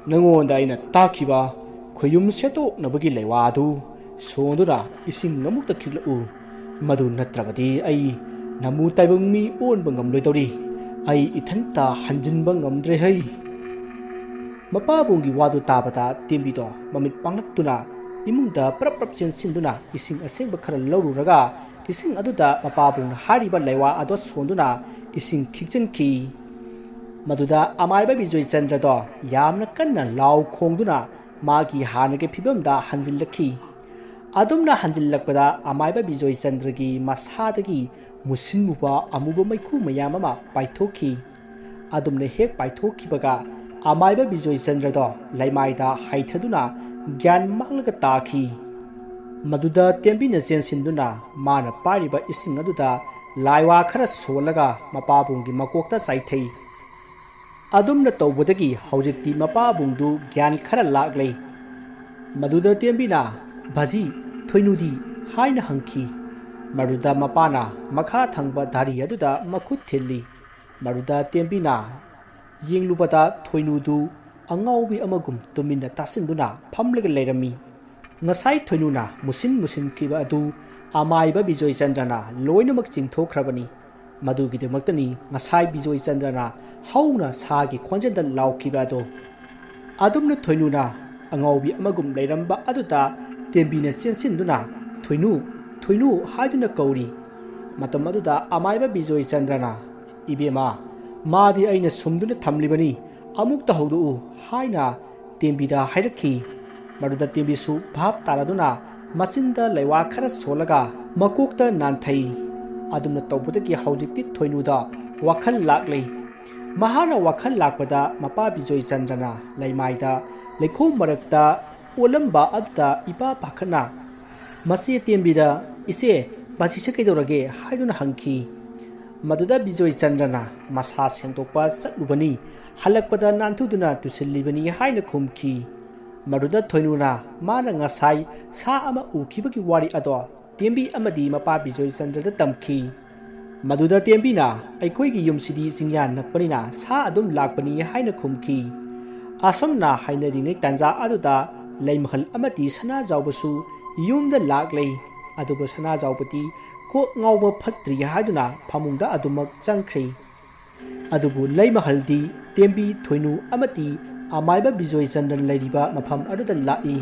ꯅꯉꯣꯟꯗ ꯑꯩꯅ ꯇꯥꯛꯈꯤꯕ ꯈꯨꯌꯨꯝ ꯁꯦꯠꯇꯣꯛꯅꯕꯒꯤ ꯂꯩꯋꯥ ꯑꯗꯨ ꯁꯣꯟꯗꯨꯅ ꯏꯁꯤꯡ ꯑꯃꯨꯛꯇ ꯈꯤꯛꯂꯛꯎ ꯃꯗꯨ ꯅꯠꯇ꯭ꯔꯕꯗꯤ ꯑꯩ ꯅꯃꯨ ꯇꯥꯏꯕꯪ ꯃꯤ ꯑꯣꯟꯕ ꯉꯝꯂꯣꯏꯗꯧꯔꯤ ꯑꯩ ꯏꯊꯟꯇ ꯍꯟꯖꯤꯟꯕ ꯉꯝꯗ꯭ꯔꯦ ꯍꯩ ꯃꯄꯥꯕꯨꯡꯒꯤ ꯋꯥꯗꯨ ꯇꯥꯕꯗ ꯇꯦꯝꯕꯤꯗꯣ ꯃꯃꯤꯠ ꯄꯥꯡꯂꯛꯇꯨꯅ ꯏꯃꯨꯡꯗ ꯄꯔꯞ ꯆꯦꯟꯁꯤꯟꯗꯨꯅ ꯏꯁꯤꯡ ꯑꯁꯦꯡꯕ ꯈꯔ ꯂꯧꯔꯨꯔꯒ ꯏꯁꯤꯡ ꯑꯗꯨꯗ ꯃꯄꯥꯕꯨꯡꯅ ꯍꯥꯏꯔꯤꯕ ꯂꯩꯋꯥ ꯑꯗꯨ ꯁꯣꯟꯗꯨꯅ ꯏꯁꯤꯡ ꯈꯤꯛꯆꯤꯟꯈꯤ ꯃꯗꯨꯗ ꯑꯃꯥꯏꯕ ꯕꯤꯖꯣꯏ ꯆꯟꯗ꯭ꯔꯗꯣ ꯌꯥꯝꯅ ꯀꯟꯅ ꯂꯥꯎ ꯈꯣꯡꯗꯨꯅ ꯃꯥꯒꯤ ꯍꯥꯟꯅꯒꯤ ꯐꯤꯕꯝꯗ ꯍꯟꯖꯤꯜꯂꯛꯈꯤ ꯑꯗꯨꯝꯅ ꯍꯟꯖꯤꯜꯂꯛꯄꯗ ꯑꯃꯥꯏꯕ ꯕꯤꯖꯣꯏ ꯆꯟꯗ꯭ꯔꯒꯤ ꯃꯁꯥꯗꯒꯤ ꯃꯨꯁꯤꯟꯃꯨꯕ ꯑꯃꯨꯕ ꯃꯩꯈꯨ ꯃꯌꯥꯝ ꯑꯃ ꯄꯥꯏꯊꯣꯛꯈꯤ ꯑꯗꯨꯝꯅ ꯍꯦꯛ ꯄꯥꯏꯊꯣꯛꯈꯤꯕꯒ ꯑꯃꯥꯏꯕ ꯕꯤꯖꯣꯏ ꯆꯟꯗ꯭ꯔꯗꯣ ꯂꯩꯃꯥꯏꯗ ꯍꯩꯊꯗꯨꯅ ꯒ꯭ꯌꯥꯟ ꯃꯥꯡꯂꯒ ꯇꯥꯈꯤ ꯃꯗꯨꯗ ꯇꯦꯝꯕꯤꯅ ꯆꯦꯟꯁꯤꯟꯗꯨꯅ ꯃꯥꯅ ꯄꯥꯏꯔꯤꯕ ꯏꯁꯤꯡ ꯑꯗꯨꯗ ꯂꯥꯏꯋꯥ ꯈꯔ ꯁꯣꯜꯂꯒ ꯃꯄꯥꯕꯨꯡꯒꯤ ꯃꯀꯣꯛꯇ ꯆꯥꯏꯊꯩ ꯑꯗꯨꯝꯅ ꯇꯧꯕꯗꯒꯤ ꯍꯧꯖꯤꯛꯇꯤ ꯃꯄꯥꯕꯨꯡꯗꯨ ꯒ꯭ꯌꯥꯟ ꯈꯔ ꯂꯥꯛꯂꯦ ꯃꯗꯨꯗ ꯇꯦꯝꯕꯤꯅ ꯚꯥꯖꯤ ꯊꯣꯏꯅꯨꯗꯤ ꯍꯥꯏꯅ ꯍꯪꯈꯤ ꯃꯗꯨꯗ ꯃꯄꯥꯅ ꯃꯈꯥ ꯊꯪꯕ ꯙꯥꯔꯤ ꯑꯗꯨꯗ ꯃꯈꯨꯠ ꯊꯤꯜꯂꯤ ꯃꯗꯨꯗ ꯇꯦꯝꯕꯤꯅ ꯌꯦꯡꯂꯨꯕꯗ ꯊꯣꯏꯅꯨꯗꯨ ꯑꯉꯥꯎꯕꯤ ꯑꯃꯒꯨꯝ ꯇꯨꯃꯤꯟꯅ ꯇꯥꯁꯤꯟꯗꯨꯅ ꯐꯝꯂꯒ ꯂꯩꯔꯝꯃꯤ ꯉꯁꯥꯏ ꯊꯣꯏꯅꯨꯅ ꯃꯨꯁꯤꯟꯈꯤꯕ ꯑꯗꯨ ꯑꯃꯥꯏꯕ ꯕꯤꯖꯣꯏ ꯆꯟꯗ꯭ꯔꯅ ꯂꯣꯏꯅꯃꯛ ꯆꯤꯡꯊꯣꯛꯈ꯭ꯔꯕꯅꯤ ꯃꯗꯨꯒꯤꯗꯃꯛꯇꯅꯤ ꯉꯁꯥꯏ ꯕꯤꯖꯣꯏ ꯆꯟꯗ꯭ꯔꯅ ꯍꯧꯅ ꯁꯥꯒꯤ ꯈꯣꯟꯖꯦꯜꯗ ꯂꯥꯎꯈꯤꯕ ꯑꯗꯨ ꯑꯗꯨꯝꯅ ꯊꯣꯏꯅꯨꯅ ꯑꯉꯥꯎꯕꯤ ꯑꯃꯒꯨꯝ ꯂꯩꯔꯝꯕ ꯑꯗꯨꯗ ꯇꯦꯝꯕꯤꯅ ꯆꯦꯟꯁꯤꯟꯗꯨꯅ ꯊꯣꯏꯅꯨ ꯍꯥꯏꯗꯨꯅ ꯀꯧꯔꯤ ꯃꯇꯝ ꯑꯗꯨꯗ ꯑꯃꯥꯏꯕ ꯕꯤꯖꯣꯏ ꯆꯟꯗ꯭ꯔꯅ ꯏꯕꯦꯝꯃ ꯃꯥꯗꯤ ꯑꯩꯅ ꯁꯨꯝꯗꯨꯅ ꯊꯝꯂꯤꯕꯅꯤ ꯑꯃꯨꯛꯇ ꯍꯧꯗꯣꯛꯎ ꯍꯥꯏꯅ ꯇꯦꯝꯕꯤꯗ ꯍꯥꯏꯔꯛꯈꯤ ꯃꯗꯨꯗ ꯇꯦꯝꯕꯤꯁꯨ ꯚꯥꯞ ꯇꯥꯔꯗꯨꯅ ꯃꯆꯤꯟꯗ ꯂꯩꯋꯥ ꯈꯔ ꯁꯣꯜꯂꯒ ꯃꯀꯣꯛꯇ ꯅꯥꯟꯊꯩ ꯑꯗꯨꯝꯅ ꯇꯧꯕꯗꯒꯤ ꯍꯧꯖꯤꯛꯇꯤ ꯊꯣꯏꯅꯨꯗ ꯋꯥꯈꯜ ꯂꯥꯛꯂꯦ ꯃꯍꯥꯛꯅ ꯋꯥꯈꯜ ꯂꯥꯛꯄꯗ ꯃꯄꯥ ꯕꯤꯖꯣꯏ ꯆꯟꯗ꯭ꯔꯅ ꯂꯩꯃꯥꯏꯗ ꯂꯩꯈꯣꯝ ꯃꯔꯛꯇ ꯑꯣꯜꯂꯝꯕ ꯑꯗꯨꯗ ꯏꯄꯥ ꯄꯥꯈꯠꯅ ꯃꯆꯦ ꯇꯦꯝꯕꯤꯗ ꯏꯆꯦ ꯕꯥꯖꯤꯁꯦ ꯀꯩꯗꯧꯔꯒꯦ ꯍꯥꯏꯗꯨꯅ ꯍꯪꯈꯤ ꯃꯗꯨꯗ ꯕꯤꯖꯣꯏ ꯆꯟꯗ꯭ꯔꯅ ꯃꯁꯥ ꯁꯦꯡꯗꯣꯛꯄ ꯆꯠꯂꯨꯕꯅꯤ ꯍꯜꯂꯛꯄꯗ ꯅꯥꯟꯊꯨꯗꯨꯅ ꯇꯨꯁꯤꯜꯂꯤꯕꯅꯤ ꯍꯥꯏꯅ ꯈꯨꯝꯈꯤ ꯃꯗꯨꯗ ꯊꯣꯏꯅꯨꯅ ꯃꯥꯅ ꯉꯁꯥꯏ ꯁꯥ ꯑꯃ ꯎꯈꯤꯕꯒꯤ ꯋꯥꯔꯤ ꯑꯗꯣ ꯇꯦꯝꯕꯤ ꯑꯃꯗꯤ ꯃꯄꯥ ꯕꯤꯖꯣꯏ ꯆꯟꯗ꯭ꯔꯗ ꯇꯝꯈꯤ ꯃꯗꯨꯗ ꯇꯦꯝꯕꯤꯅ ꯑꯩꯈꯣꯏꯒꯤ ꯌꯨꯝꯁꯤꯗꯤ ꯆꯤꯡꯌꯥ ꯅꯛꯄꯅꯤꯅ ꯁꯥ ꯑꯗꯨꯝ ꯂꯥꯛꯄꯅꯤ ꯍꯥꯏꯅ ꯈꯨꯝꯈꯤ ꯑꯁꯨꯝꯅ ꯍꯥꯏꯅꯔꯤꯉꯩ ꯇꯥꯟꯖꯥ ꯑꯗꯨꯗ ꯂꯩꯃꯍꯜ ꯑꯃꯗꯤ ꯁꯅꯥꯖꯥꯎꯕꯁꯨ ꯌꯨꯝꯗ ꯂꯥꯛꯂꯦ ꯑꯗꯨꯕꯨ ꯁꯅꯥꯖꯥꯎꯕꯗꯤ ꯀꯣꯛ ꯉꯥꯎꯕ ꯐꯠꯇ꯭ꯔꯤ ꯍꯥꯏꯗꯨꯅ ꯐꯃꯨꯡꯗ ꯑꯗꯨꯃꯛ ꯆꯪꯈ꯭ꯔꯦ ꯑꯗꯨꯕꯨ ꯂꯩꯃꯍꯜꯗꯤ ꯇꯦꯝꯕꯤ ꯊꯣꯏꯅꯨ ꯑꯃꯗꯤ ꯑꯃꯥꯏꯕ ꯕꯤꯖꯣꯏ ꯆꯟꯗ꯭ꯔꯟ ꯂꯩꯔꯤꯕ ꯃꯐꯝ ꯑꯗꯨꯗ ꯂꯥꯛꯏ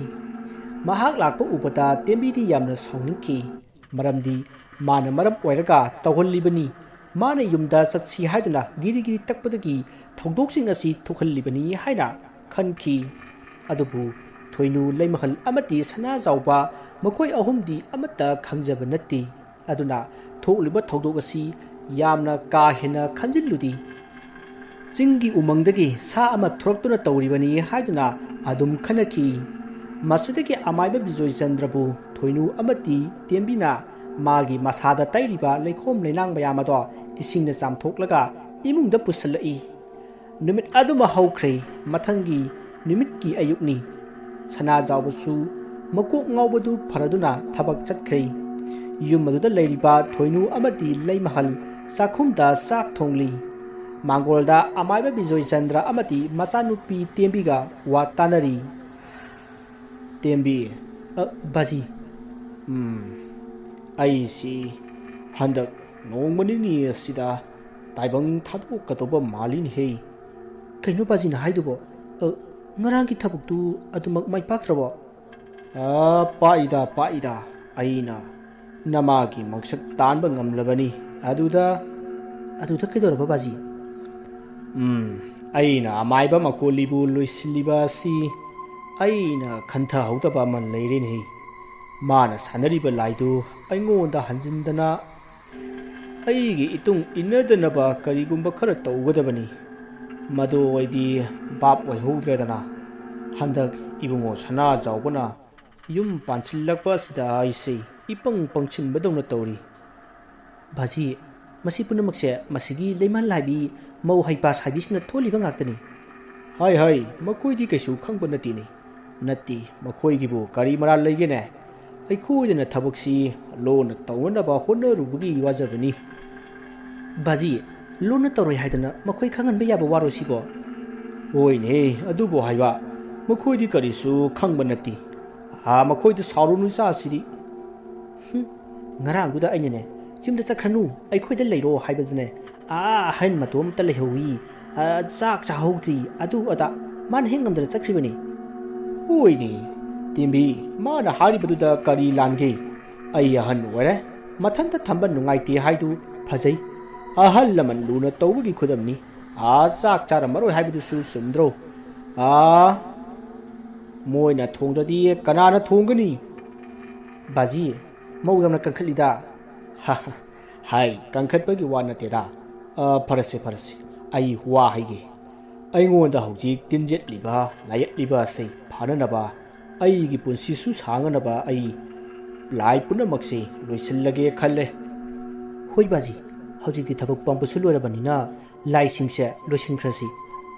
ꯃꯍꯥꯛ ꯂꯥꯛꯄ ꯎꯕꯗ ꯇꯦꯝꯕꯤꯗꯤ ꯌꯥꯝꯅ ꯁꯥꯎꯅꯤꯡꯈꯤ ꯃꯔꯝꯗꯤ ꯃꯥꯅ ꯃꯔꯝ ꯑꯣꯏꯔꯒ ꯇꯧꯍꯜꯂꯤꯕꯅꯤ ꯃꯥꯅ ꯌꯨꯝꯗ ꯆꯠꯁꯤ ꯍꯥꯏꯗꯨꯅ ꯒꯤꯔꯤ ꯒꯤꯔꯤ ꯇꯛꯄꯗꯒꯤ ꯊꯧꯗꯣꯛꯁꯤꯡ ꯑꯁꯤ ꯊꯣꯛꯍꯜꯂꯤꯕꯅꯤ ꯍꯥꯏꯅ ꯈꯟꯈꯤ ꯑꯗꯨꯕꯨ ꯊꯣꯏꯅꯨ ꯂꯩꯃꯍꯜ ꯑꯃꯗꯤ ꯁꯅꯥꯖꯥꯎꯕ ꯃꯈꯣꯏ ꯑꯍꯨꯝꯗꯤ ꯑꯃꯠꯇ ꯈꯪꯖꯕ ꯅꯠꯇꯦ ꯑꯗꯨꯅ ꯊꯣꯛꯂꯤꯕ ꯊꯧꯗꯣꯛ ꯑꯁꯤ ꯌꯥꯝꯅ ꯀꯥ ꯍꯦꯟꯅ ꯈꯟꯖꯤꯜꯂꯨꯗꯤ ꯆꯤꯡꯒꯤ ꯎꯃꯪꯗꯒꯤ ꯁꯥ ꯑꯃ ꯊꯣꯔꯛꯇꯨꯅ ꯇꯧꯔꯤꯕꯅꯤ ꯍꯥꯏꯗꯨꯅ ꯑꯗꯨꯝ ꯈꯟꯅꯈꯤ ꯃꯁꯤꯗꯒꯤ ꯑꯃꯥꯏꯕ ꯕꯤꯖꯣꯏ ꯆꯟꯗ꯭ꯔꯕꯨ ꯊꯣꯏꯅꯨ ꯑꯃꯗꯤ ꯇꯦꯝꯕꯤꯅ ꯃꯥꯒꯤ ꯃꯁꯥꯗ ꯇꯩꯔꯤꯕ ꯂꯩꯈꯣꯝ ꯂꯩꯅꯥꯡ ꯃꯌꯥꯝ ꯑꯗꯣ ꯏꯁꯤꯡꯅ ꯆꯥꯝꯊꯣꯛꯂꯒ ꯏꯃꯨꯡꯗ ꯄꯨꯁꯤꯜꯂꯛꯏ ꯅꯨꯃꯤꯠ ꯑꯗꯨꯃ ꯍꯧꯈ꯭ꯔꯦ ꯃꯊꯪꯒꯤ ꯅꯨꯃꯤꯠꯀꯤ ꯑꯌꯨꯛꯅꯤ ꯁꯅꯥꯖꯥꯎꯕꯁꯨ ꯃꯀꯣꯛ ꯉꯥꯎꯕꯗꯨ ꯐꯔꯗꯨꯅ ꯊꯕꯛ ꯆꯠꯈ꯭ꯔꯦ ꯌꯨꯝ ꯑꯗꯨꯗ ꯂꯩꯔꯤꯕ ꯊꯣꯏꯅꯨ ꯑꯃꯗꯤ ꯂꯩꯃꯍꯜ ꯆꯥꯛꯈꯨꯝꯗ ꯆꯥꯛ ꯊꯣꯡꯂꯤ ꯃꯥꯡꯒꯣꯜꯗ ꯑꯃꯥꯏꯕ ꯕꯤꯖꯣꯏ ꯆꯟꯗ꯭ꯔ ꯑꯃꯗꯤ ꯃꯆꯥꯅꯨꯄꯤ ꯇꯦꯝꯕꯤꯒ ꯋꯥ ꯇꯥꯅꯔꯤ ꯇꯦꯝꯕꯤ ꯕꯥꯖꯤ ꯑꯩꯁꯤ ꯍꯟꯗꯛ ꯅꯣꯡꯃ ꯅꯤꯅꯤ ꯑꯁꯤꯗ ꯇꯥꯏꯕꯪ ꯊꯥꯗꯣꯛꯀꯗꯧꯕ ꯃꯥꯜꯂꯤꯅꯦꯍꯦ ꯀꯩꯅꯣ ꯕꯥꯖꯤꯅ ꯍꯥꯏꯗꯨꯕꯣ ꯉꯔꯥꯡꯒꯤ ꯊꯕꯛꯇꯨ ꯑꯗꯨꯃꯛ ꯃꯥꯏ ꯄꯥꯛꯇ꯭ꯔꯕꯣ ꯄꯥꯛꯏꯗ ꯑꯩꯅ ꯅꯃꯥꯒꯤ ꯃꯪꯁꯛ ꯇꯥꯟꯕ ꯉꯝꯂꯕꯅꯤ ꯑꯗꯨꯗ ꯀꯩꯗꯧꯔꯕ ꯕꯥꯖꯤ ꯑꯩꯅ ꯑꯃꯥꯏꯕ ꯃꯀꯣꯜꯂꯤꯕꯨ ꯂꯣꯏꯁꯤꯜꯂꯤꯕ ꯑꯁꯤ ꯑꯩꯅ ꯈꯟꯊꯍꯧꯗꯕ ꯑꯃ ꯂꯩꯔꯦꯅꯦꯍꯦ ꯃꯥꯅ ꯁꯥꯟꯅꯔꯤꯕ ꯂꯥꯏꯗꯨ ꯑꯩꯉꯣꯟꯗ ꯍꯟꯖꯤꯟꯗꯅ ꯑꯩꯒꯤ ꯏꯇꯨꯡ ꯏꯟꯅꯗꯅꯕ ꯀꯔꯤꯒꯨꯝꯕ ꯈꯔ ꯇꯧꯒꯗꯕꯅꯤ ꯃꯗꯨ ꯑꯩꯗꯤ ꯕꯥꯞ ꯑꯣꯏꯍꯧꯗ꯭ꯔꯦꯗꯅ ꯍꯟꯗꯛ ꯏꯕꯨꯡꯉꯣ ꯁꯅꯥꯖꯥꯎꯕꯅ ꯌꯨꯝ ꯄꯥꯟꯁꯤꯜꯂꯛꯄ ꯑꯁꯤꯗ ꯑꯩꯁꯦ ꯏꯄꯪ ꯄꯪꯁꯤꯟꯕꯗꯧꯅ ꯇꯧꯔꯤ ꯕꯥꯖꯤ ꯃꯁꯤ ꯄꯨꯝꯅꯃꯛꯁꯦ ꯃꯁꯤꯒꯤ ꯂꯩꯃꯍꯜ ꯍꯥꯏꯕꯤ ꯃꯧ ꯍꯩꯄꯥ ꯁꯥꯏꯕꯤꯁꯤꯅ ꯊꯣꯛꯂꯤꯕ ꯉꯥꯛꯇꯅꯤ ꯍꯥꯏ ꯃꯈꯣꯏꯗꯤ ꯀꯩꯁꯨ ꯈꯪꯕ ꯅꯠꯇꯦ ꯃꯈꯣꯏꯒꯤꯕꯨ ꯀꯔꯤ ꯃꯔꯥꯜ ꯂꯩꯒꯦꯅꯦ ꯑꯩꯈꯣꯏꯗꯅ ꯊꯕꯛꯁꯤ ꯂꯣꯟꯅ ꯇꯧꯅꯅꯕ ꯍꯣꯠꯅꯔꯨꯕꯒꯤ ꯋꯥꯖꯕꯅꯤ ꯕꯥꯖꯤ ꯂꯣꯟꯅ ꯇꯧꯔꯣꯏ ꯍꯥꯏꯗꯅ ꯃꯈꯣꯏ ꯈꯪꯍꯟꯕ ꯌꯥꯕ ꯋꯥꯔꯣ ꯁꯤꯕꯣ ꯍꯣꯏꯅꯦ ꯑꯗꯨꯕꯨ ꯍꯥꯏꯕ ꯃꯈꯣꯏꯗꯤ ꯀꯔꯤꯁꯨ ꯈꯪꯕ ꯅꯠꯇꯦ ꯃꯈꯣꯏꯗ ꯁꯥꯎꯔꯨꯅꯨ ꯆꯥꯁꯤꯗꯤ ꯉꯔꯥꯡꯗꯨꯗ ꯑꯩꯅꯅꯦ ꯌꯨꯝꯗ ꯆꯠꯈ꯭ꯔꯅꯨ ꯑꯩꯈꯣꯏꯗ ꯂꯩꯔꯣ ꯍꯥꯏꯕꯗꯨꯅꯦ ꯑꯍꯟ ꯃꯇꯣꯝꯇ ꯂꯩꯍꯧꯋꯤ ꯆꯥꯛ ꯆꯥꯍꯧꯗ꯭ꯔꯤ ꯑꯗꯨ ꯑꯗꯥ ꯃꯥꯅ ꯍꯦꯛ ꯉꯝꯗꯅ ꯆꯠꯈ꯭ꯔꯤꯕꯅꯤ ꯍꯣꯏꯅꯦ ꯇꯦꯝꯕꯤ ꯃꯥꯅ ꯍꯥꯏꯔꯤꯕꯗꯨꯗ ꯀꯔꯤ ꯂꯥꯟꯒꯦ ꯑꯩ ꯑꯍꯟ ꯑꯣꯏꯔꯦ ꯃꯊꯟꯇ ꯊꯝꯕ ꯅꯨꯡꯉꯥꯏꯇꯦ ꯍꯥꯏꯗꯨ ꯐꯖꯩ ꯑꯍꯜ ꯂꯃꯟ ꯂꯨꯅ ꯇꯧꯕꯒꯤ ꯈꯨꯗꯝꯅꯤ ꯆꯥꯛ ꯆꯥꯔꯝꯃꯔꯣꯏ ꯍꯥꯏꯕꯗꯨꯁꯨ ꯆꯨꯝꯗ꯭ꯔꯣ ꯃꯣꯏꯅ ꯊꯣꯡꯗ꯭ꯔꯗꯤ ꯀꯅꯥꯅ ꯊꯣꯡꯒꯅꯤ ꯕꯥꯖꯤ ꯃꯧ ꯌꯥꯝꯅ ꯀꯟꯈꯠꯂꯤꯗ ꯍꯥꯏ ꯀꯟꯈꯠꯄꯒꯤ ꯋꯥ ꯅꯠꯇꯦꯗ ꯐꯔꯁꯦ ꯑꯩ ꯋꯥ ꯍꯥꯏꯒꯦ ꯑꯩꯉꯣꯟꯗ ꯍꯧꯖꯤꯛ ꯇꯤꯟꯖꯦꯠꯂꯤꯕ ꯂꯥꯌꯦꯠꯂꯤꯕ ꯑꯁꯤ ꯐꯅꯅꯕ ꯑꯩꯒꯤ ꯄꯨꯟꯁꯤꯁꯨ ꯁꯥꯡꯅꯅꯕ ꯑꯩ ꯂꯥꯏ ꯄꯨꯝꯅꯃꯛꯁꯦ ꯂꯣꯏꯁꯤꯜꯂꯒꯦ ꯈꯜꯂꯦ ꯍꯣꯏ ꯕꯥꯖꯤ ꯍꯧꯖꯤꯛꯇꯤ ꯊꯕꯛ ꯄꯥꯡꯕꯁꯨ ꯂꯣꯏꯔꯕꯅꯤꯅ ꯂꯥꯏꯁꯤꯡꯁꯦ ꯂꯣꯏꯁꯤꯟꯈ꯭ꯔꯁꯤ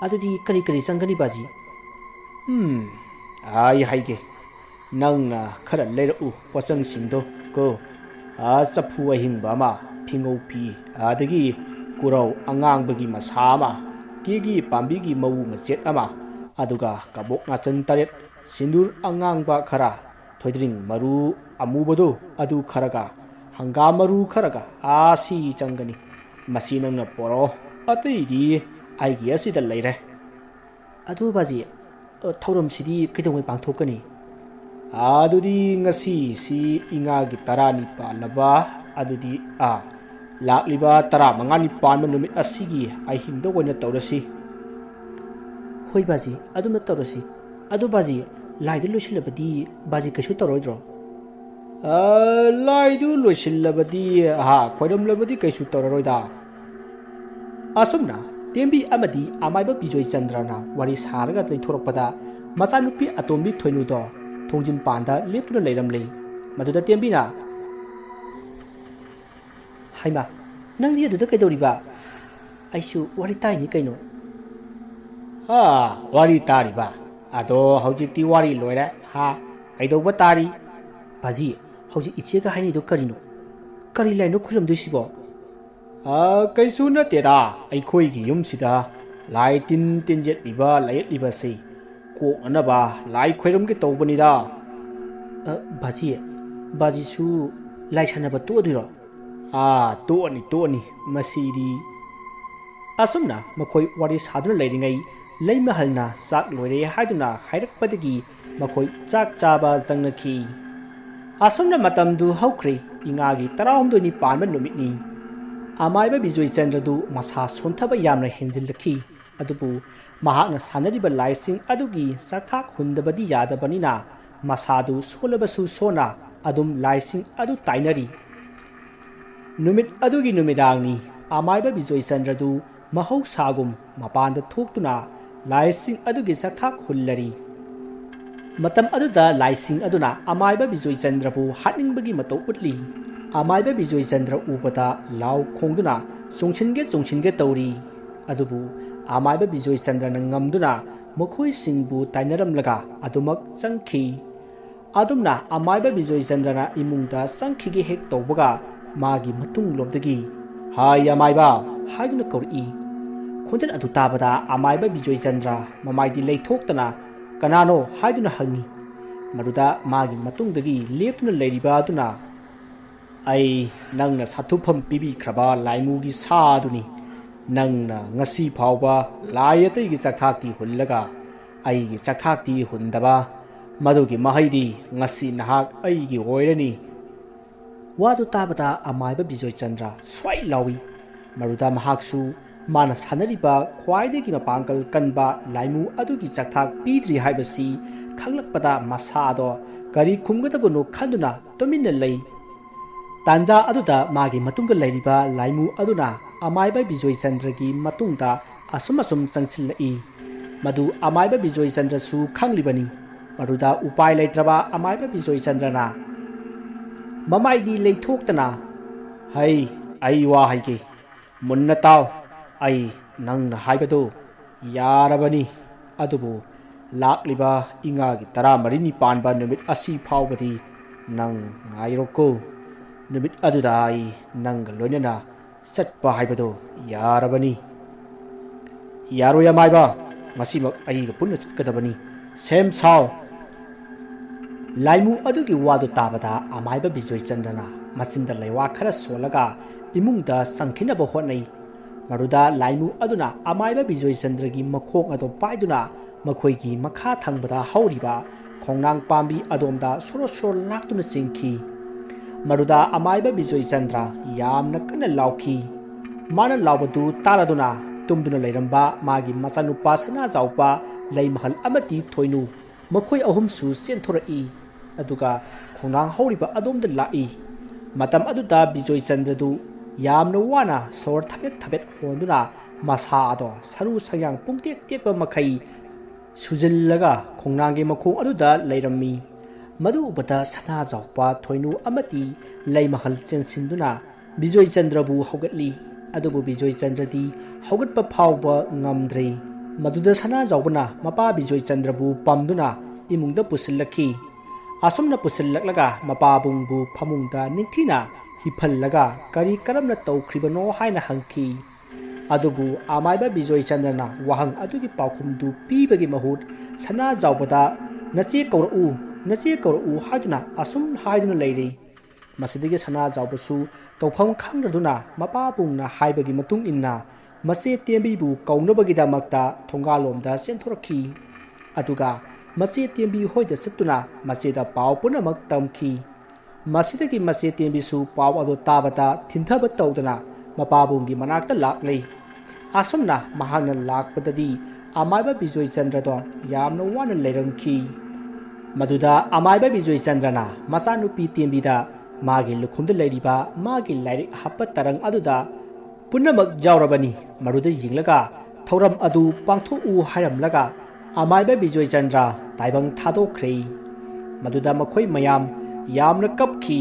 ꯑꯗꯨꯗꯤ ꯀꯔꯤ ꯆꯪꯒꯅꯤ ꯕꯥꯖꯤ ꯑꯩ ꯍꯥꯏꯒꯦ ꯅꯪꯅ ꯈꯔ ꯂꯩꯔꯛꯎ ꯄꯣꯠꯆꯪꯁꯤꯡꯗꯣ ꯀꯣ ꯆꯐꯨ ꯑꯍꯤꯡꯕ ꯑꯃ ꯐꯤꯉꯧ ꯐꯤ ꯑꯗꯒꯤ ꯀꯨꯔꯧ ꯑꯉꯥꯡꯕꯒꯤ ꯃꯁꯥ ꯑꯃ ꯀꯦꯒꯤ ꯄꯥꯝꯕꯤꯒꯤ ꯃꯎ ꯃꯆꯦꯠ ꯑꯃ ꯑꯗꯨꯒ ꯀꯕꯣꯛ ꯉꯥꯆꯟ 8 ꯁꯤꯟꯗꯨꯔ ꯑꯉꯥꯡꯕ ꯈꯔ ꯊꯣꯏꯗ꯭ꯔꯤꯡ ꯃꯔꯨ ꯑꯃꯨꯕꯗꯣ ꯑꯗꯨ ꯈꯔꯒ ꯍꯪꯒꯥꯝ ꯃꯔꯨ ꯈꯔꯒ ꯁꯤ ꯆꯪꯒꯅꯤ ꯃꯁꯤ ꯅꯪꯅ ꯄꯣꯔꯛꯑꯣ ꯑꯇꯩꯗꯤ ꯑꯩꯒꯤ ꯑꯁꯤꯗ ꯂꯩꯔꯦ ꯑꯗꯨ ꯕꯥꯖꯤ ꯊꯧꯔꯝꯁꯤꯗꯤ ꯀꯩꯗꯧꯉꯩ ꯄꯥꯡꯊꯣꯛꯀꯅꯤ ꯑꯗꯨꯗꯤ ꯉꯁꯤꯁꯤ ꯏꯉꯥꯒꯤ 10ꯅꯤ ꯄꯥꯜꯂꯕ ꯑꯗꯨꯗꯤ ꯂꯥꯛꯂꯤꯕ 15ꯅꯤ ꯄꯥꯟꯕ ꯅꯨꯃꯤꯠ ꯑꯁꯤꯒꯤ ꯑꯍꯤꯡꯗ ꯑꯣꯏꯅ ꯇꯧꯔꯁꯤ ꯍꯣꯏ ꯕꯥꯖꯤ ꯑꯗꯨꯝꯅ ꯇꯧꯔꯁꯤ ꯑꯗꯨ ꯕꯥꯖꯤ ꯂꯥꯏꯗꯨ ꯂꯣꯏꯁꯤꯜꯂꯕꯗꯤ ꯕꯥꯖꯤ ꯀꯩꯁꯨ ꯇꯧꯔꯣꯏꯗ꯭ꯔꯣ ꯂꯥꯏꯗꯨ ꯂꯣꯏꯁꯤꯜꯂꯕꯗꯤ ꯈꯣꯏꯔꯝꯂꯕꯗꯤ ꯀꯩꯁꯨ ꯇꯧꯔꯔꯣꯏꯗ ꯑꯁꯨꯝꯅ ꯇꯦꯝꯕꯤ ꯑꯃꯗꯤ ꯑꯃꯥꯏꯕ ꯕꯤꯖꯣꯏ ꯆꯟꯗ꯭ꯔꯅ ꯋꯥꯔꯤ ꯁꯥꯔꯒ ꯂꯩꯊꯣꯔꯛꯄꯗ ꯃꯆꯥꯅꯨꯄꯤ ꯑꯇꯣꯝꯕꯤ ꯊꯣꯏꯅꯨꯗꯣ ꯊꯣꯡꯖꯤꯟ ꯄꯥꯟꯗ ꯂꯦꯞꯇꯨꯅ ꯂꯩꯔꯝꯂꯦ ꯃꯗꯨꯗ ꯇꯦꯝꯕꯤꯅ ꯍꯩꯃꯥ ꯅꯪꯗꯤ ꯑꯗꯨꯗ ꯀꯩꯗꯧꯔꯤꯕ ꯑꯩꯁꯨ ꯋꯥꯔꯤ ꯇꯥꯏꯅꯤ ꯀꯩꯅꯣ ꯋꯥꯔꯤ ꯇꯥꯔꯤꯕ ꯑꯗꯣ ꯍꯧꯖꯤꯛꯇꯤ ꯋꯥꯔꯤ ꯂꯣꯏꯔꯦ ꯀꯩꯗꯧꯕ ꯇꯥꯔꯤ ꯕꯥꯖꯤ ꯍꯧꯖꯤꯛ ꯏꯆꯦꯒ ꯍꯥꯏꯅꯩꯗꯣ ꯀꯔꯤꯅꯣ ꯀꯔꯤ ꯂꯥꯏꯅꯣ ꯈꯨꯔꯨꯝꯗꯣꯏꯁꯤꯕꯣ ꯀꯩꯁꯨ ꯅꯠꯇꯦꯗ ꯑꯩꯈꯣꯏꯒꯤ ꯌꯨꯝꯁꯤꯗ ꯂꯥꯏ ꯇꯤꯟꯖꯦꯠꯂꯤꯕ ꯂꯥꯌꯦꯠꯂꯤꯕꯁꯤ ꯀꯣꯛꯅꯅꯕ ꯂꯥꯏ ꯈꯣꯏꯔꯝꯒꯦ ꯇꯧꯕꯅꯤꯗ ꯕꯥꯖꯤꯁꯨ ꯂꯥꯏ ꯁꯥꯟꯅꯕ ꯇꯣꯛꯑꯗꯣꯏꯔꯣ ꯇꯣꯛꯑꯅꯤ ꯃꯁꯤꯗꯤ ꯑꯁꯨꯝꯅ ꯃꯈꯣꯏ ꯋꯥꯔꯤ ꯁꯥꯗꯨꯅ ꯂꯩꯔꯤꯉꯩ ꯂꯩꯃꯍꯜꯅ ꯆꯥꯛ ꯂꯣꯏꯔꯦ ꯍꯥꯏꯗꯨꯅ ꯍꯥꯏꯔꯛꯄꯗꯒꯤ ꯃꯈꯣꯏ ꯆꯥꯛ ꯆꯥꯕ ꯆꯪꯅꯈꯤ꯫ ꯑꯁꯨꯝꯅ ꯃꯇꯝꯗꯨ ꯍꯧꯈ꯭ꯔꯦ꯫ ꯏꯉꯥꯒꯤ 19ꯅꯤ ꯄꯥꯟꯕ ꯅꯨꯃꯤꯠꯅꯤ꯫ ꯑꯃꯥꯏꯕ ꯕꯤꯖꯣꯏꯆꯟꯗ꯭ꯔꯗꯨ ꯃꯁꯥ ꯁꯣꯟꯊꯕ ꯌꯥꯝꯅ ꯍꯦꯟꯖꯤꯜꯂꯛꯈꯤ꯫ ꯑꯗꯨꯕꯨ ꯃꯍꯥꯛꯅ ꯁꯥꯟꯅꯔꯤꯕ ꯂꯥꯏꯁꯤꯡ ꯑꯗꯨꯒꯤ ꯆꯥꯛꯊꯥꯛ ꯍꯨꯟꯗꯕꯗꯤ ꯌꯥꯗꯕꯅꯤꯅ ꯃꯁꯥꯗꯨ ꯁꯣꯜꯂꯕꯁꯨ ꯁꯣꯟꯅ ꯑꯗꯨꯝ ꯂꯥꯏꯁꯤꯡ ꯑꯗꯨ ꯇꯥꯏꯅꯔꯤ꯫ ꯅꯨꯃꯤꯠ ꯑꯗꯨꯒꯤ ꯅꯨꯃꯤꯗꯥꯡꯅꯤ꯫ ꯑꯃꯥꯏꯕ ꯕꯤꯖꯣꯏꯆꯟꯗ꯭ꯔꯗꯨ ꯃꯍꯧꯁꯥꯒꯨꯝ ꯃꯄꯥꯟꯗ ꯊꯣꯛꯇꯨꯅ ꯂꯥꯏꯁꯤꯡ ꯑꯗꯨꯒꯤ ꯆꯥꯛꯊꯥꯛ ꯍꯨꯜꯂꯔꯤ꯫ ꯃꯇꯝ ꯑꯗꯨꯗ ꯂꯥꯏꯁꯤꯡ ꯑꯗꯨꯅ ꯑꯃꯥꯏꯕ ꯕꯤꯖꯣꯏꯆꯟꯗ꯭ꯔꯕꯨ ꯍꯥꯠꯅꯤꯡꯕꯒꯤ ꯃꯇꯧ ꯎꯠꯂꯤ꯫ ꯑꯃꯥꯏꯕ ꯕꯤꯖꯣꯏꯆꯟꯗ꯭ꯔ ꯎꯕꯗ ꯂꯥꯎ ꯈꯣꯡꯗꯨꯅ ꯆꯣꯡꯁꯤꯟꯒꯦ ꯇꯧꯔꯤ꯫ ꯑꯗꯨꯕꯨ ꯑꯃꯥꯏꯕ ꯕꯤꯖꯣꯏꯆꯟꯗ꯭ꯔꯅ ꯉꯝꯗꯨꯅ ꯃꯈꯣꯏꯁꯤꯡꯕꯨ ꯇꯥꯏꯅꯔꯝꯂꯒ ꯑꯗꯨꯃꯛ ꯆꯪꯈꯤ꯫ ꯑꯗꯨꯝꯅ ꯑꯃꯥꯏꯕ ꯕꯤꯖꯣꯏꯆꯟꯗ꯭ꯔꯅ ꯏꯃꯨꯡꯗ ꯆꯪꯈꯤꯒꯦ ꯍꯦꯛ ꯇꯧꯕꯒ ꯃꯥꯒꯤ ꯃꯇꯨꯡꯂꯣꯝꯗꯒꯤ "ꯍꯥꯏ ꯑꯃꯥꯏꯕ" ꯍꯥꯏꯗꯨꯅ ꯀꯧꯔꯛꯏ꯫ ꯈꯣꯟꯖꯦꯜ ꯑꯗꯨ ꯇꯥꯕꯗ ꯑꯃꯥꯏꯕ ꯕꯤꯖꯣꯏꯆꯟꯗ꯭ꯔ ꯃꯃꯥꯏꯗꯤ ꯂꯩꯊꯣꯛꯇꯅ "ꯀꯅꯥꯅꯣ" ꯍꯥꯏꯗꯨꯅ ꯍꯪꯉꯤ꯫ ꯃꯗꯨꯗ ꯃꯥꯒꯤ ꯃꯇꯨꯡꯗꯒꯤ ꯂꯦꯞꯇꯨꯅ ꯂꯩꯔꯤꯕ ꯑꯗꯨꯅ "ꯑꯩ ꯅꯪꯅ ꯁꯥꯊꯨꯐꯝ ꯄꯤꯕꯤꯈ꯭ꯔꯕ ꯂꯥꯏꯃꯨꯒꯤ ꯁꯥ ꯑꯗꯨꯅꯤ꯫ ꯅꯪꯅ ꯉꯁꯤ ꯐꯥꯎꯕ ꯂꯥꯏ ꯑꯇꯩꯒꯤ ꯆꯥꯛꯊꯥꯛꯇꯤ ꯍꯨꯜꯂꯒ ꯑꯩꯒꯤ ꯆꯥꯛꯊꯥꯛꯇꯤ ꯍꯨꯟꯗꯕ, ꯃꯗꯨꯒꯤ ꯃꯍꯩꯗꯤ ꯉꯁꯤ ꯅꯍꯥꯛ ꯑꯩꯒꯤ ꯑꯣꯏꯔꯅꯤ"꯫ ꯋꯥꯗꯨ ꯇꯥꯕꯗ ꯑꯃꯥꯏꯕ ꯕꯤꯖꯣꯏꯆꯟꯗ꯭ꯔ ꯁ꯭ꯋꯥꯏ ꯂꯥꯎꯏ꯫ ꯃꯗꯨꯗ ꯃꯍꯥꯛꯁꯨ ꯃꯥꯅ ꯁꯥꯟꯅꯔꯤꯕ ꯈ꯭ꯋꯥꯏꯗꯒꯤ ꯃꯄꯥꯡꯒꯜ ꯀꯟꯕ ꯂꯥꯏꯃꯨ ꯑꯗꯨꯒꯤ ꯆꯥꯛꯊꯥꯛ ꯄꯤꯗ꯭ꯔꯤ ꯍꯥꯏꯕꯁꯤ ꯈꯪꯂꯛꯄꯗ ꯃꯁꯥꯗꯣ ꯀꯔꯤ ꯈꯨꯝꯒꯗꯕꯅꯣ ꯈꯟꯗꯨꯅ ꯇꯨꯃꯤꯟꯅ ꯂꯩ꯫ ꯇꯥꯟꯖꯥ ꯑꯗꯨꯗ ꯃꯥꯒꯤ ꯃꯇꯨꯡꯗ ꯂꯩꯔꯤꯕ ꯂꯥꯏꯃꯨ ꯑꯗꯨꯅ ꯑꯃꯥꯏꯕ ꯕꯤꯖꯣꯏꯆꯟꯗ꯭ꯔꯒꯤ ꯃꯇꯨꯡꯗ ꯑꯁꯨꯝ ꯆꯪꯁꯤꯜꯂꯛꯏ꯫ ꯃꯗꯨ ꯑꯃꯥꯏꯕ ꯕꯤꯖꯣꯏꯆꯟꯗ꯭ꯔꯁꯨ ꯈꯪꯂꯤꯕꯅꯤ꯫ ꯃꯗꯨꯗ ꯎꯄꯥꯏ ꯂꯩꯇ꯭ꯔꯕ ꯑꯃꯥꯏꯕ ꯕꯤꯖꯣꯏꯆꯟꯗ꯭ꯔꯅ ꯃꯃꯥꯏꯗꯤ ꯂꯩꯊꯣꯛꯇꯅ "ꯍꯩ, ꯑꯩ ꯋꯥ ꯍꯥꯏꯒꯦ, ꯃꯨꯟꯅ ꯇꯥꯎ꯫ ꯑꯩ ꯅꯪꯅ ꯍꯥꯏꯕꯗꯨ ꯌꯥꯔꯕꯅꯤ꯫ ꯑꯗꯨꯕꯨ ꯂꯥꯛꯂꯤꯕ ꯏꯉꯥꯒꯤ 14ꯅꯤ ꯄꯥꯟꯕ ꯅꯨꯃꯤꯠ ꯑꯁꯤ ꯐꯥꯎꯕꯗꯤ ꯅꯪ ꯉꯥꯏꯔꯣꯀꯣ꯫ ꯅꯨꯃꯤꯠ ꯑꯗꯨꯗ ꯑꯩ ꯅꯪꯒ ꯂꯣꯏꯅꯅ ꯆꯠꯄ ꯍꯥꯏꯕꯗꯨ ꯌꯥꯔꯕꯅꯤ"꯫ "ꯌꯥꯔꯣꯏ ꯑꯃꯥꯏꯕ, ꯉꯁꯤꯃꯛ ꯑꯩꯒ ꯄꯨꯟꯅ ꯆꯠꯀꯗꯕꯅꯤ꯫ ꯁꯦꯝ ꯁꯥꯎ"꯫ ꯂꯥꯏꯃꯨ ꯑꯗꯨꯒꯤ ꯋꯥꯗꯨ ꯇꯥꯕꯗ ꯑꯃꯥꯏꯕ ꯕꯤꯖꯣꯏꯆꯟꯗ꯭ꯔꯅ ꯃꯆꯤꯟꯗ ꯂꯩꯋꯥ ꯈꯔ ꯁꯣꯜꯂꯒ ꯏꯃꯨꯡꯗ ꯆꯪꯈꯤꯅꯕ ꯍꯣꯠꯅꯩ꯫ ꯃꯗꯨꯗ ꯂꯥꯏꯃꯨ ꯑꯗꯨꯅ ꯑꯃꯥꯏꯕ ꯕꯤꯖꯣꯏꯆꯟꯗ꯭ꯔꯒꯤ ꯃꯈꯣꯡ ꯑꯗꯨ ꯄꯥꯏꯗꯨꯅ ꯃꯈꯣꯏꯒꯤ ꯃꯈꯥ ꯊꯪꯕꯗ ꯍꯧꯔꯤꯕ ꯈꯣꯡꯅꯥꯡ ꯄꯥꯝꯕꯤ ꯑꯗꯣꯝꯗ ꯁꯣꯔꯣ ꯂꯥꯛꯇꯨꯅ ꯆꯦꯟꯈꯤ꯫ ꯃꯗꯨꯗ ꯑꯃꯥꯏꯕ ꯕꯤꯖꯣꯏꯆꯟꯗ꯭ꯔ ꯌꯥꯝꯅ ꯀꯟꯅ ꯂꯥꯎꯈꯤ꯫ ꯃꯥꯅ ꯂꯥꯎꯕꯗꯨ ꯇꯥꯔꯗꯨꯅ ꯇꯨꯝꯗꯨꯅ ꯂꯩꯔꯝꯕ ꯃꯥꯒꯤ ꯃꯆꯥꯅꯨꯄꯥ ꯁꯅꯥꯖꯥꯎꯕ, ꯂꯩꯃꯍꯜ ꯑꯃꯗꯤ ꯊꯣꯏꯅꯨ ꯃꯈꯣꯏ ꯑꯍꯨꯝꯁꯨ ꯆꯦꯟꯊꯣꯔꯛꯏ꯫ ꯑꯗꯨꯒ ꯈꯣꯡꯅꯥꯡ ꯍꯧꯔꯤꯕ ꯑꯗꯣꯝꯗ ꯂꯥꯛꯏ꯫ ꯃꯇꯝ ꯑꯗꯨꯗ ꯕꯤꯖꯣꯏꯆꯟꯗ꯭ꯔꯗꯨ ꯌꯥꯝꯅ ꯋꯥꯅ ꯁꯣꯔ ꯊꯕꯦꯠ ꯍꯣꯟꯗꯨꯅ ꯃꯁꯥ ꯑꯗꯣ ꯁꯔꯨ ꯁꯌꯥꯡ ꯄꯨꯡꯇꯦꯛ ꯇꯦꯛꯄ ꯃꯈꯩ ꯁꯨꯖꯤꯜꯂꯒ ꯈꯣꯡꯅꯥꯡꯒꯤ ꯃꯈꯣꯡ ꯑꯗꯨꯗ ꯂꯩꯔꯝꯃꯤ꯫ ꯃꯗꯨ ꯎꯕꯗ ꯁꯅꯥꯖꯥꯎꯕ, ꯊꯣꯏꯅꯨ ꯑꯃꯗꯤ ꯂꯩꯃꯍꯜ ꯆꯦꯟꯁꯤꯟꯗꯨꯅ ꯕꯤꯖꯣꯏꯆꯟꯗ꯭ꯔꯕꯨ ꯍꯧꯒꯠꯂꯤ꯫ ꯑꯗꯨꯕꯨ ꯕꯤꯖꯣꯏꯆꯟꯗ꯭ꯔꯗꯤ ꯍꯧꯒꯠꯄ ꯐꯥꯎꯕ ꯉꯝꯗ꯭ꯔꯦ꯫ ꯃꯗꯨꯗ ꯁꯅꯥꯖꯥꯎꯕꯅ ꯃꯄꯥ ꯕꯤꯖꯣꯏꯆꯟꯗ꯭ꯔꯕꯨ ꯄꯝꯗꯨꯅ ꯏꯃꯨꯡꯗ ꯄꯨꯁꯤꯜꯂꯛꯈꯤ꯫ ꯑꯁꯨꯝꯅ ꯄꯨꯁꯤꯜꯂꯛꯂꯒ ꯃꯄꯥꯕꯨꯡꯕꯨ ꯐꯃꯨꯡꯗ ꯅꯤꯡꯊꯤꯅ ꯍꯤꯞꯍꯜꯂꯒ ꯀꯔꯤ ꯀꯔꯝꯅ ꯇꯧꯈ꯭ꯔꯤꯕꯅꯣ ꯍꯥꯏꯅ ꯍꯪꯈꯤ꯫ ꯑꯗꯨꯕꯨ ꯑꯃꯥꯏꯕ ꯕꯤꯖꯣꯏꯆꯟꯗ꯭ꯔꯅ ꯋꯥꯍꯪ ꯑꯗꯨꯒꯤ ꯄꯥꯎꯈꯨꯝꯗꯨ ꯄꯤꯕꯒꯤ ꯃꯍꯨꯠ ꯁꯅꯥꯖꯥꯎꯕꯗ "ꯅꯆꯦ ꯀꯧꯔꯛꯎ, ꯅꯆꯦ ꯀꯧꯔꯛꯎ" ꯍꯥꯏꯗꯨꯅ ꯑꯁꯨꯝ ꯍꯥꯏꯗꯨꯅ ꯂꯩꯔꯤ꯫ ꯃꯁꯤꯗꯒꯤ ꯁꯅꯥꯖꯥꯎꯕꯁꯨ ꯇꯧꯐꯝ ꯈꯪꯗ꯭ꯔꯗꯨꯅ ꯃꯄꯥꯕꯨꯡꯅ ꯍꯥꯏꯕꯒꯤ ꯃꯇꯨꯡ ꯏꯟꯅ ꯃꯆꯦ ꯇꯦꯝꯕꯤꯕꯨ ꯀꯧꯅꯕꯒꯤꯗꯃꯛꯇ ꯊꯣꯡꯒꯥꯜꯂꯣꯝꯗ ꯆꯦꯟꯊꯣꯔꯛꯈꯤ꯫ ꯑꯗꯨꯒ ꯃꯆꯦ ꯇꯦꯝꯕꯤ ꯍꯣꯏꯗ ꯆꯠꯇꯨꯅ ꯃꯆꯦꯗ ꯄꯥꯎ ꯄꯨꯝꯅꯃꯛ ꯇꯝꯈꯤ꯫ ꯃꯁꯤꯗꯒꯤ ꯃꯆꯦ ꯇꯦꯝꯕꯤꯁꯨ ꯄꯥꯎ ꯑꯗꯨ ꯇꯥꯕꯗ ꯊꯤꯟꯊꯕ ꯇꯧꯗꯅ ꯃꯄꯥꯕꯨꯡꯒꯤ ꯃꯅꯥꯛꯇ ꯂꯥꯛꯂꯦ꯫ ꯑꯁꯨꯝꯅ ꯃꯍꯥꯛꯅ ꯂꯥꯛꯄꯗꯗꯤ ꯑꯃꯥꯏꯕ ꯕꯤꯖꯣꯏꯆꯟꯗ꯭ꯔꯗꯣ ꯌꯥꯝꯅ ꯋꯥꯅ ꯂꯩꯔꯝꯈꯤ꯫ ꯃꯗꯨꯗ ꯑꯃꯥꯏꯕ ꯕꯤꯖꯣꯏꯆꯟꯗ꯭ꯔꯅ ꯃꯆꯥꯅꯨꯄꯤ ꯇꯦꯝꯕꯤꯗ ꯃꯥꯒꯤ ꯂꯨꯈꯨꯝꯗ ꯂꯩꯔꯤꯕ ꯃꯥꯒꯤ ꯂꯥꯏꯔꯤꯛ ꯍꯥꯞꯄ ꯇꯔꯪ ꯑꯗꯨꯗ ꯄꯨꯝꯅꯃꯛ ꯌꯥꯎꯔꯕꯅꯤ, ꯃꯗꯨꯗ ꯌꯦꯡꯂꯒ ꯊꯧꯔꯝ ꯑꯗꯨ ꯄꯥꯡꯊꯣꯛꯎ ꯍꯥꯏꯔꯝꯂꯒ ꯑꯃꯥꯏꯕ ꯕꯤꯖꯣꯏꯆꯟꯗ꯭ꯔ ꯇꯥꯏꯕꯪ ꯊꯥꯗꯣꯛꯈ꯭ꯔꯦ꯫ ꯃꯗꯨꯗ ꯃꯈꯣꯏ ꯃꯌꯥꯝ ꯌꯥꯝꯅ ꯀꯞꯈꯤ꯫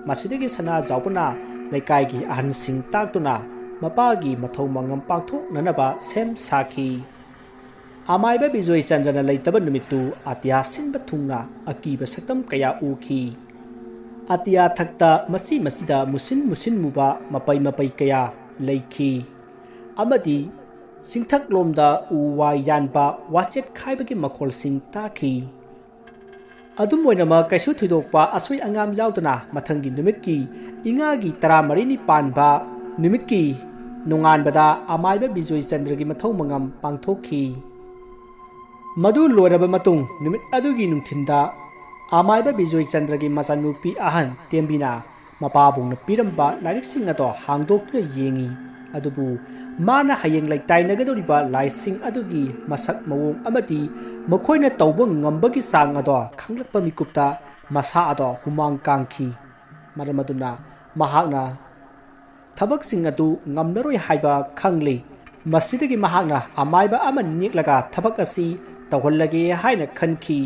ꯃꯁꯤꯗꯒꯤ ꯁꯅꯥꯖꯥꯎꯕꯅ ꯂꯩꯀꯥꯏꯒꯤ ꯑꯍꯟꯁꯤꯡ ꯇꯥꯛꯇꯨꯅ ꯃꯄꯥꯒꯤ ꯃꯊꯧ ꯃꯉꯝ ꯄꯥꯡꯊꯣꯛꯅꯅꯕ ꯁꯦꯝ ꯁꯥꯈꯤ꯫ ꯑꯃꯥꯏꯕ ꯕꯤꯖꯣꯏꯆꯟꯗ꯭ꯔꯅ ꯂꯩꯇꯕ ꯅꯨꯃꯤꯠꯇꯨ ꯑꯇꯤꯌꯥ ꯁꯤꯟꯕ ꯊꯨꯡꯅ ꯑꯀꯤꯕ ꯁꯛꯇꯝ ꯀꯌꯥ ꯎꯈꯤ꯫ ꯑꯇꯤꯌꯥ ꯊꯛꯇ ꯃꯆꯤꯗ ꯃꯨꯁꯤꯟ ꯃꯨꯕ ꯃꯄꯩ ꯀꯌꯥ ꯂꯩꯈꯤ꯫ ꯑꯃꯗꯤ ꯆꯤꯡꯊꯛꯂꯣꯝꯗ ꯎ ꯋꯥ ꯌꯥꯟꯕ, ꯋꯥꯆꯦꯠ ꯈꯥꯏꯕꯒꯤ ꯃꯈꯣꯜꯁꯤꯡ ꯇꯥꯈꯤ꯫ ꯑꯗꯨꯝ ꯑꯣꯏꯅꯃꯛ ꯀꯩꯁꯨ ꯊꯣꯏꯗꯣꯛꯄ ꯑꯁꯣꯏ ꯑꯉꯥꯝ ꯌꯥꯎꯗꯅ ꯃꯊꯪꯒꯤ ꯅꯨꯃꯤꯠꯀꯤ ꯏꯉꯥꯒꯤ 14ꯅꯤ ꯄꯥꯟꯕ ꯅꯨꯃꯤꯠꯀꯤ ꯅꯣꯡꯉꯥꯟꯕꯗ ꯑꯃꯥꯏꯕ ꯕꯤꯖꯣꯏ ꯆꯟꯗ꯭ꯔꯒꯤ ꯃꯊꯧ ꯃꯉꯝ ꯄꯥꯡꯊꯣꯛꯈꯤ꯫ ꯃꯗꯨ ꯂꯣꯏꯔꯕ ꯃꯇꯨꯡ ꯅꯨꯃꯤꯠ ꯑꯗꯨꯒꯤ ꯅꯨꯡꯊꯤꯟꯗ ꯑꯃꯥꯏꯕ ꯕꯤꯖꯣꯏ ꯆꯟꯗ꯭ꯔꯒꯤ ꯃꯆꯥꯅꯨꯄꯤ ꯑꯍꯟ ꯇꯦꯝꯕꯤꯅ ꯃꯄꯥꯕꯨꯡꯅ ꯄꯤꯔꯝꯕ ꯂꯥꯏꯔꯤꯛꯁꯤꯡ ꯑꯗꯣ ꯍꯥꯡꯗꯣꯛꯇꯨꯅ ꯌꯦꯡꯉꯤ꯫ ꯑꯗꯨꯕꯨ ꯃꯥꯅ ꯍꯌꯦꯡ ꯂꯩꯇꯥꯏꯅꯒꯗꯧꯔꯤꯕ ꯂꯥꯏꯁꯤꯡ ꯑꯗꯨꯒꯤ ꯃꯁꯛ ꯃꯑꯣꯡ ꯑꯃꯗꯤ ꯃꯈꯣꯏꯅ ꯇꯧꯕ ꯉꯝꯕꯒꯤ ꯆꯥꯡ ꯑꯗꯣ ꯈꯪꯂꯛꯄ ꯃꯤꯀꯨꯞꯇ ꯃꯁꯥ ꯑꯗꯣ ꯍꯨꯃꯥꯡ ꯀꯥꯡꯈꯤ꯫ ꯃꯔꯝ ꯑꯗꯨꯅ ꯃꯍꯥꯛꯅ ꯊꯕꯛꯁꯤꯡ ꯑꯗꯨ ꯉꯝꯂꯔꯣꯏ ꯍꯥꯏꯕ ꯈꯪꯂꯤ꯫ ꯃꯁꯤꯗꯒꯤ ꯃꯍꯥꯛꯅ ꯑꯃꯥꯏꯕ ꯑꯃ ꯅꯦꯛꯂꯒ ꯊꯕꯛ ꯑꯁꯤ ꯇꯧꯍꯜꯂꯒꯦ ꯍꯥꯏꯅ ꯈꯟꯈꯤ꯫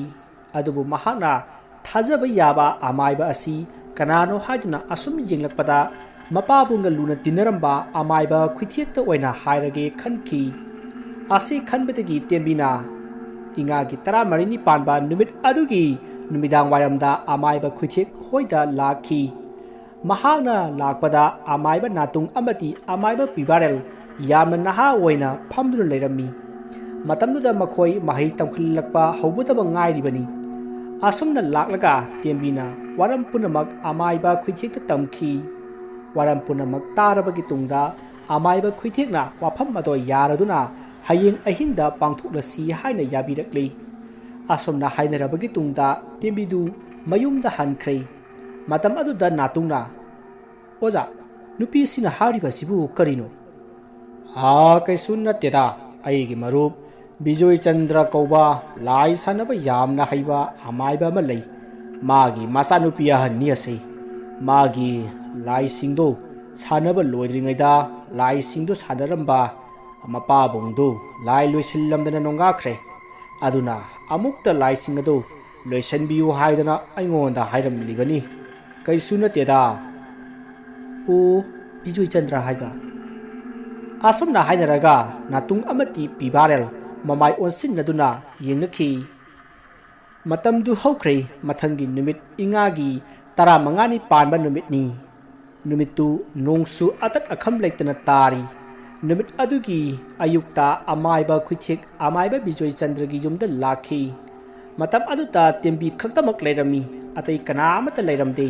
ꯑꯗꯨꯕꯨ ꯃꯍꯥꯛꯅ ꯊꯥꯖꯕ ꯌꯥꯕ ꯑꯃꯥꯏꯕ ꯑꯁꯤ ꯀꯅꯥꯅꯣ ꯍꯥꯏꯗꯨꯅ ꯑꯁꯨꯝ ꯌꯦꯡꯂꯛꯄꯗ ꯃꯄꯥꯕꯨꯡꯒ ꯂꯨꯅ ꯇꯤꯟꯅꯔꯝꯕ ꯑꯃꯥꯏꯕ ꯈꯨꯏꯊꯦꯛꯇ ꯑꯣꯏꯅ ꯍꯥꯏꯔꯒꯦ ꯈꯟꯈꯤ꯫ ꯑꯁꯤ ꯈꯟꯕꯗꯒꯤ ꯇꯦꯝꯕꯤꯅ ꯏꯉꯥꯒꯤ 14ꯅꯤ ꯄꯥꯟꯕ ꯅꯨꯃꯤꯠ ꯑꯗꯨꯒꯤ ꯅꯨꯃꯤꯗꯥꯡ ꯋꯥꯏꯔꯝꯗ ꯑꯃꯥꯏꯕ ꯈꯨꯏꯊꯦꯛ ꯍꯣꯏꯗ ꯂꯥꯛꯈꯤ꯫ ꯃꯍꯥꯛꯅ ꯂꯥꯛꯄꯗ ꯑꯃꯥꯏꯕ ꯅꯥꯇꯨꯡ ꯑꯃꯗꯤ ꯑꯃꯥꯏꯕ ꯄꯤꯕꯥꯔꯦꯜ ꯌꯥꯝꯅ ꯅꯍꯥ ꯑꯣꯏꯅ ꯐꯝꯗꯨꯅ ꯂꯩꯔꯝꯃꯤ꯫ ꯃꯇꯝꯗꯨꯗ ꯃꯈꯣꯏ ꯃꯍꯩ ꯇꯝꯈꯠꯂꯛꯄ ꯍꯧꯒꯗꯕ ꯉꯥꯏꯔꯤꯕꯅꯤ꯫ ꯑꯁꯨꯝꯅ ꯂꯥꯛꯂꯒ ꯇꯦꯝꯕꯤꯅ ꯋꯥꯔꯝ ꯄꯨꯝꯅꯃꯛ ꯑꯃꯥꯏꯕ ꯈꯨꯏꯊꯦꯛꯇ ꯇꯝꯈꯤ꯫ ꯋꯥꯔꯝ ꯄꯨꯝꯅꯃꯛ ꯇꯥꯔꯕꯒꯤ ꯇꯨꯡꯗ ꯑꯃꯥꯏꯕ ꯈꯨꯏꯊꯦꯛꯅ ꯋꯥꯐꯝ ꯑꯗꯣ ꯌꯥꯔꯗꯨꯅ ꯍꯌꯦꯡ ꯑꯍꯤꯡꯗ ꯄꯥꯡꯊꯣꯛꯂꯁꯤ ꯍꯥꯏꯅ ꯌꯥꯕꯤꯔꯛꯂꯤ꯫ ꯑꯁꯨꯝꯅ ꯍꯥꯏꯅꯔꯕꯒꯤ ꯇꯨꯡꯗ ꯇꯦꯝꯕꯤꯗꯨ ꯃꯌꯨꯝꯗ ꯍꯟꯈ꯭ꯔꯦ꯫ ꯃꯇꯝ ꯑꯗꯨꯗ ꯅꯥꯇꯨꯡꯅ "ꯑꯣꯖꯥ, ꯅꯨꯄꯤꯁꯤꯅ ꯍꯥꯏꯔꯤꯕꯁꯤꯕꯨ ꯀꯔꯤꯅꯣ?" "ꯀꯩꯁꯨ ꯅꯠꯇꯦꯗ, ꯑꯩꯒꯤ ꯃꯔꯨꯞ ꯕꯤꯖꯣꯏ ꯆꯟꯗ꯭ꯔ ꯀꯧꯕ ꯂꯥꯏ ꯁꯥꯟꯅꯕ ꯌꯥꯝꯅ ꯍꯩꯕ ꯑꯃꯥꯏꯕ ꯑꯃ ꯂꯩ꯫ ꯃꯥꯒꯤ ꯃꯆꯥꯅꯨꯄꯤ ꯑꯍꯟꯅꯤ ꯑꯁꯤ꯫ ꯃꯥꯒꯤ ꯂꯥꯏꯁꯤꯡꯗꯨ ꯁꯥꯟꯅꯕ ꯂꯣꯏꯗ꯭ꯔꯤꯉꯩꯗ ꯂꯥꯏꯁꯤꯡꯗꯨ ꯁꯥꯟꯅꯔꯝꯕ ꯃꯄꯥꯕꯨꯡꯗꯨ ꯂꯥꯏ ꯂꯣꯏꯁꯤꯜꯂꯝꯗꯅ ꯅꯣꯡꯉꯥꯈ꯭ꯔꯦ꯫ ꯑꯗꯨꯅ ꯑꯃꯨꯛꯇ ꯂꯥꯏꯁꯤꯡ ꯑꯗꯨ ꯂꯣꯏꯁꯤꯟꯕꯤꯌꯨ ꯍꯥꯏꯗꯅ ꯑꯩꯉꯣꯟꯗ ꯍꯥꯏꯔꯝꯂꯤꯕꯅꯤ꯫ ꯀꯩꯁꯨ ꯅꯠꯇꯦꯗ." "ꯑꯣ, ꯕꯤꯖꯣꯏ ꯆꯟꯗ꯭ꯔ ꯍꯥꯏꯕ?" ꯑꯁꯨꯝꯅ ꯍꯥꯏꯅꯔꯒ ꯅꯥꯇꯨꯡ ꯑꯃꯗꯤ ꯄꯤꯕꯥꯔꯦꯜ ꯃꯃꯥꯏ ꯑꯣꯟꯁꯤꯟꯅꯗꯨꯅ ꯌꯦꯡꯅꯈꯤ꯫ ꯃꯇꯝꯗꯨ ꯍꯧꯈ꯭ꯔꯦ꯫ ꯃꯊꯪꯒꯤ ꯅꯨꯃꯤꯠ ꯏꯉꯥꯒꯤ 15ꯅꯤ ꯄꯥꯟꯕ ꯅꯨꯃꯤꯠꯅꯤ꯫ ꯅꯨꯃꯤꯠꯇꯨ ꯅꯣꯡꯁꯨ ꯑꯇꯠ ꯑꯈꯝ ꯂꯩꯇꯅ ꯇꯥꯔꯤ꯫ ꯅꯨꯃꯤꯠ ꯑꯗꯨꯒꯤ ꯑꯌꯨꯛꯇ ꯑꯃꯥꯏꯕ ꯈꯨꯏꯊꯦꯛ ꯑꯃꯥꯏꯕ ꯕꯤꯖꯣꯏ ꯆꯟꯗ꯭ꯔꯒꯤ ꯌꯨꯝꯗ ꯂꯥꯛꯈꯤ꯫ ꯃꯇꯝ ꯑꯗꯨꯗ ꯇꯦꯝꯕꯤ ꯈꯛꯇꯃꯛ ꯂꯩꯔꯝꯃꯤ꯫ ꯑꯇꯩ ꯀꯅꯥ ꯑꯃꯠꯇ ꯂꯩꯔꯝꯗꯦ꯫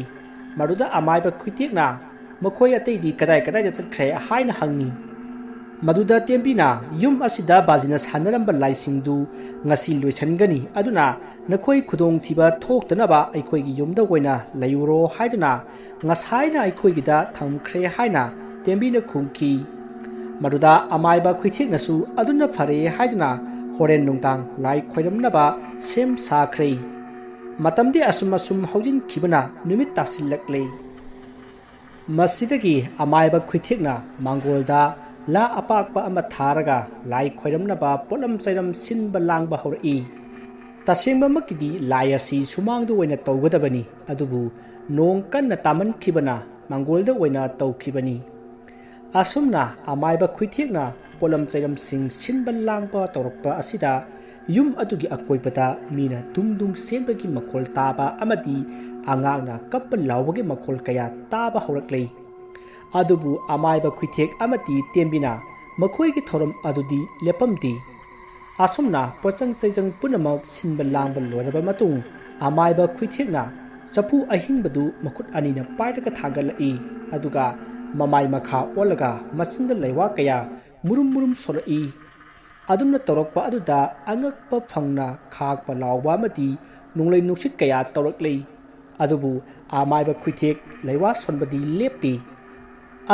ꯃꯗꯨꯗ ꯑꯃꯥꯏꯕ ꯈꯨꯏꯊꯦꯛꯅ ꯃꯈꯣꯏ ꯑꯇꯩꯗꯤ ꯀꯗꯥꯏꯗ ꯆꯠꯈ꯭ꯔꯦ ꯍꯥꯏꯅ ꯍꯪꯉꯤ꯫ ꯃꯗꯨꯗ ꯇꯦꯝꯕꯤꯅ ꯌꯨꯝ ꯑꯁꯤꯗ ꯕꯥꯖꯤꯅ ꯁꯥꯟꯅꯔꯝꯕ ꯂꯥꯏꯁꯤꯡꯗꯨ ꯉꯁꯤ ꯂꯣꯏꯁꯤꯟꯒꯅꯤ, ꯑꯗꯨꯅ ꯅꯈꯣꯏ ꯈꯨꯗꯣꯡꯊꯤꯕ ꯊꯣꯛꯇꯅꯕ ꯑꯩꯈꯣꯏꯒꯤ ꯌꯨꯝꯗ ꯑꯣꯏꯅ ꯂꯩꯔꯨꯔꯣ ꯍꯥꯏꯗꯨꯅ ꯉꯁꯥꯏꯅ ꯑꯩꯈꯣꯏꯒꯤꯗ ꯊꯝꯈ꯭ꯔꯦ ꯍꯥꯏꯅ ꯇꯦꯝꯕꯤꯅ ꯈꯨꯝꯈꯤ꯫ ꯃꯗꯨꯗ ꯑꯃꯥꯏꯕ ꯈꯨꯏꯊꯦꯛꯅꯁꯨ ꯑꯗꯨꯅ ꯐꯔꯦ ꯍꯥꯏꯗꯨꯅ ꯍꯣꯔꯦꯟ ꯅꯨꯡꯗꯥꯡ ꯂꯥꯏ ꯈꯣꯏꯔꯝꯅꯕ ꯁꯦꯝ ꯁꯥꯈ꯭ꯔꯦ꯫ ꯃꯇꯝꯗꯤ ꯑꯁꯨꯝ ꯍꯧꯖꯤꯟꯈꯤꯕꯅ ꯅꯨꯃꯤꯠ ꯇꯥꯁꯤꯜꯂꯛꯂꯦ꯫ ꯃꯁꯤꯗꯒꯤ ꯑꯃꯥꯏꯕ ꯈꯨꯏꯊꯦꯛꯅ ꯃꯥꯡꯒꯣꯜꯗ ꯂꯥ ꯑꯄꯥꯛꯄ ꯑꯃ ꯊꯥꯔꯒ ꯂꯥꯏ ꯈꯣꯏꯔꯝꯅꯕ ꯄꯣꯠꯂꯝ ꯆꯩꯔꯝ ꯁꯤꯟꯕ ꯂꯥꯡꯕ ꯍꯧꯔꯛꯏ꯫ ꯇꯁꯦꯡꯕꯃꯛꯀꯤꯗꯤ ꯂꯥꯏ ꯑꯁꯤ ꯁꯨꯃꯥꯡꯗ ꯑꯣꯏꯅ ꯇꯧꯒꯗꯕꯅꯤ, ꯑꯗꯨꯕꯨ ꯅꯣꯡ ꯀꯟꯅ ꯇꯥꯃꯟꯈꯤꯕꯅ ꯃꯥꯡꯒꯣꯜꯗ ꯑꯣꯏꯅ ꯇꯧꯈꯤꯕꯅꯤ꯫ ꯑꯁꯨꯝꯅ ꯑꯃꯥꯏꯕ ꯈꯨꯏꯊꯦꯛꯅ ꯄꯣꯠꯂꯝ ꯆꯩꯔꯝꯁꯤꯡ ꯁꯤꯟꯕ ꯂꯥꯡꯕ ꯇꯧꯔꯛꯄ ꯑꯁꯤꯗ ꯌꯨꯝ ꯑꯗꯨꯒꯤ ꯑꯀꯣꯏꯕꯗ ꯃꯤꯅ ꯗꯨꯡ ꯆꯦꯟꯕꯒꯤ ꯃꯈꯣꯜ ꯇꯥꯕ ꯑꯃꯗꯤ ꯑꯉꯥꯡꯅ ꯀꯞꯄ ꯂꯥꯎꯕꯒꯤ ꯃꯈꯣꯜ ꯀꯌꯥ ꯇꯥꯕ ꯍꯧꯔꯛꯂꯦ꯫ ꯑꯗꯨꯕꯨ ꯑꯃꯥꯏꯕ ꯈꯨꯏꯊꯦꯛ ꯑꯃꯗꯤ ꯇꯦꯝꯕꯤꯅ ꯃꯈꯣꯏꯒꯤ ꯊꯧꯔꯝ ꯑꯗꯨꯗꯤ ꯂꯦꯞꯄꯝꯗꯦ꯫ ꯑꯁꯨꯝꯅ ꯄꯣꯠꯆꯪ ꯆꯩꯖꯪ ꯄꯨꯝꯅꯃꯛ ꯁꯤꯟꯕ ꯂꯥꯡꯕ ꯂꯣꯏꯔꯕ ꯃꯇꯨꯡ ꯑꯃꯥꯏꯕ ꯈꯨꯏꯊꯦꯛꯅ ꯆꯐꯨ ꯑꯍꯤꯡꯕꯗꯨ ꯃꯈꯨꯠ ꯑꯅꯤꯅ ꯄꯥꯏꯔꯒ ꯊꯥꯡꯒꯠꯂꯛꯏ꯫ ꯑꯗꯨꯒ ꯃꯃꯥꯏ ꯃꯈꯥ ꯑꯣꯜꯂꯒ ꯃꯆꯤꯟꯗ ꯂꯩꯋꯥ ꯀꯌꯥ ꯃꯨꯔꯨꯝ ꯁꯣꯜꯂꯛꯏ꯫ ꯑꯗꯨꯝꯅ ꯇꯧꯔꯛꯄ ꯑꯗꯨꯗ ꯑꯉꯛꯄ ꯐꯪꯅ ꯈꯥꯛꯄ ꯂꯥꯎꯕ ꯑꯃꯗꯤ ꯅꯣꯡꯂꯩ ꯅꯨꯡꯁꯤꯠ ꯀꯌꯥ ꯇꯧꯔꯛꯂꯤ꯫ ꯑꯗꯨꯕꯨ ꯑꯃꯥꯏꯕ ꯈꯨꯏꯊꯦꯛ ꯂꯩꯋꯥ ꯁꯣꯟꯕꯗꯤ ꯂꯦꯞꯇꯦ꯫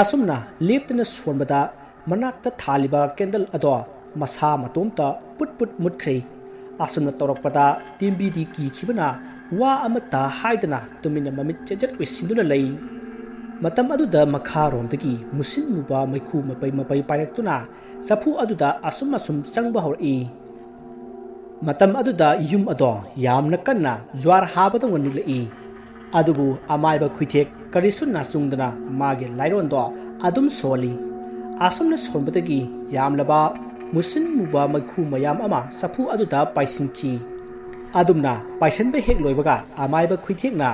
ꯑꯁꯨꯝꯅ ꯂꯦꯞꯇꯅ ꯁꯣꯟꯕꯗ ꯃꯅꯥꯛꯇ ꯊꯥꯜꯂꯤꯕ ꯀꯦꯟꯗꯜ ꯑꯗꯣ ꯃꯁꯥ ꯃꯇꯣꯝꯇ ꯄꯨꯠ ꯃꯨꯠꯈ꯭ꯔꯦ꯫ ꯑꯁꯨꯝꯅ ꯇꯧꯔꯛꯄꯗ ꯇꯦꯝꯕꯤꯗꯤ ꯀꯤꯈꯤꯕꯅ ꯋꯥ ꯑꯃꯠꯇ ꯍꯥꯏꯗꯅ ꯇꯨꯃꯤꯟꯅ ꯃꯃꯤꯠ ꯆꯦꯠꯆꯦꯠ ꯎꯏꯁꯤꯟꯗꯨꯅ ꯂꯩ꯫ ꯃꯇꯝ ꯑꯗꯨꯗ ꯃꯈꯥꯔꯣꯝꯗꯒꯤ ꯃꯨꯁꯤꯟ ꯃꯨꯕ ꯃꯩꯈꯨ ꯃꯄꯩ ꯄꯥꯏꯔꯛꯇꯨꯅ ꯆꯐꯨ ꯑꯗꯨꯗ ꯑꯁꯨꯝ ꯆꯪꯕ ꯍꯧꯔꯛꯏ꯫ ꯃꯇꯝ ꯑꯗꯨꯗ ꯌꯨꯝ ꯑꯗꯣ ꯌꯥꯝꯅ ꯀꯟꯅ ꯖ꯭ꯋꯥꯔ ꯍꯥꯕꯗꯧꯅ ꯅꯤꯛꯂꯛꯏ꯫ ꯑꯗꯨꯕꯨ ꯑꯃꯥꯏꯕ ꯈꯨꯏꯊꯦꯛ ꯀꯔꯤꯁꯨ ꯅꯥꯆꯨꯡꯗꯅ ꯃꯥꯒꯤ ꯂꯥꯏꯔꯣꯟꯗꯣ ꯑꯗꯨꯝ ꯁꯣꯜꯂꯤ꯫ ꯑꯁꯨꯝꯅ ꯁꯣꯟꯕꯗꯒꯤ ꯌꯥꯝꯂꯕ ꯃꯨꯁꯤꯟ ꯃꯨꯕ ꯃꯩꯈꯨ ꯃꯌꯥꯝ ꯑꯃ ꯆꯐꯨ ꯑꯗꯨꯗ ꯄꯥꯏꯁꯤꯟꯈꯤ꯫ ꯑꯗꯨꯝꯅ ꯄꯥꯏꯁꯟꯕ ꯍꯦꯛ ꯂꯣꯏꯕꯒ ꯑꯃꯥꯏꯕ ꯈꯨꯏꯊꯦꯛꯅ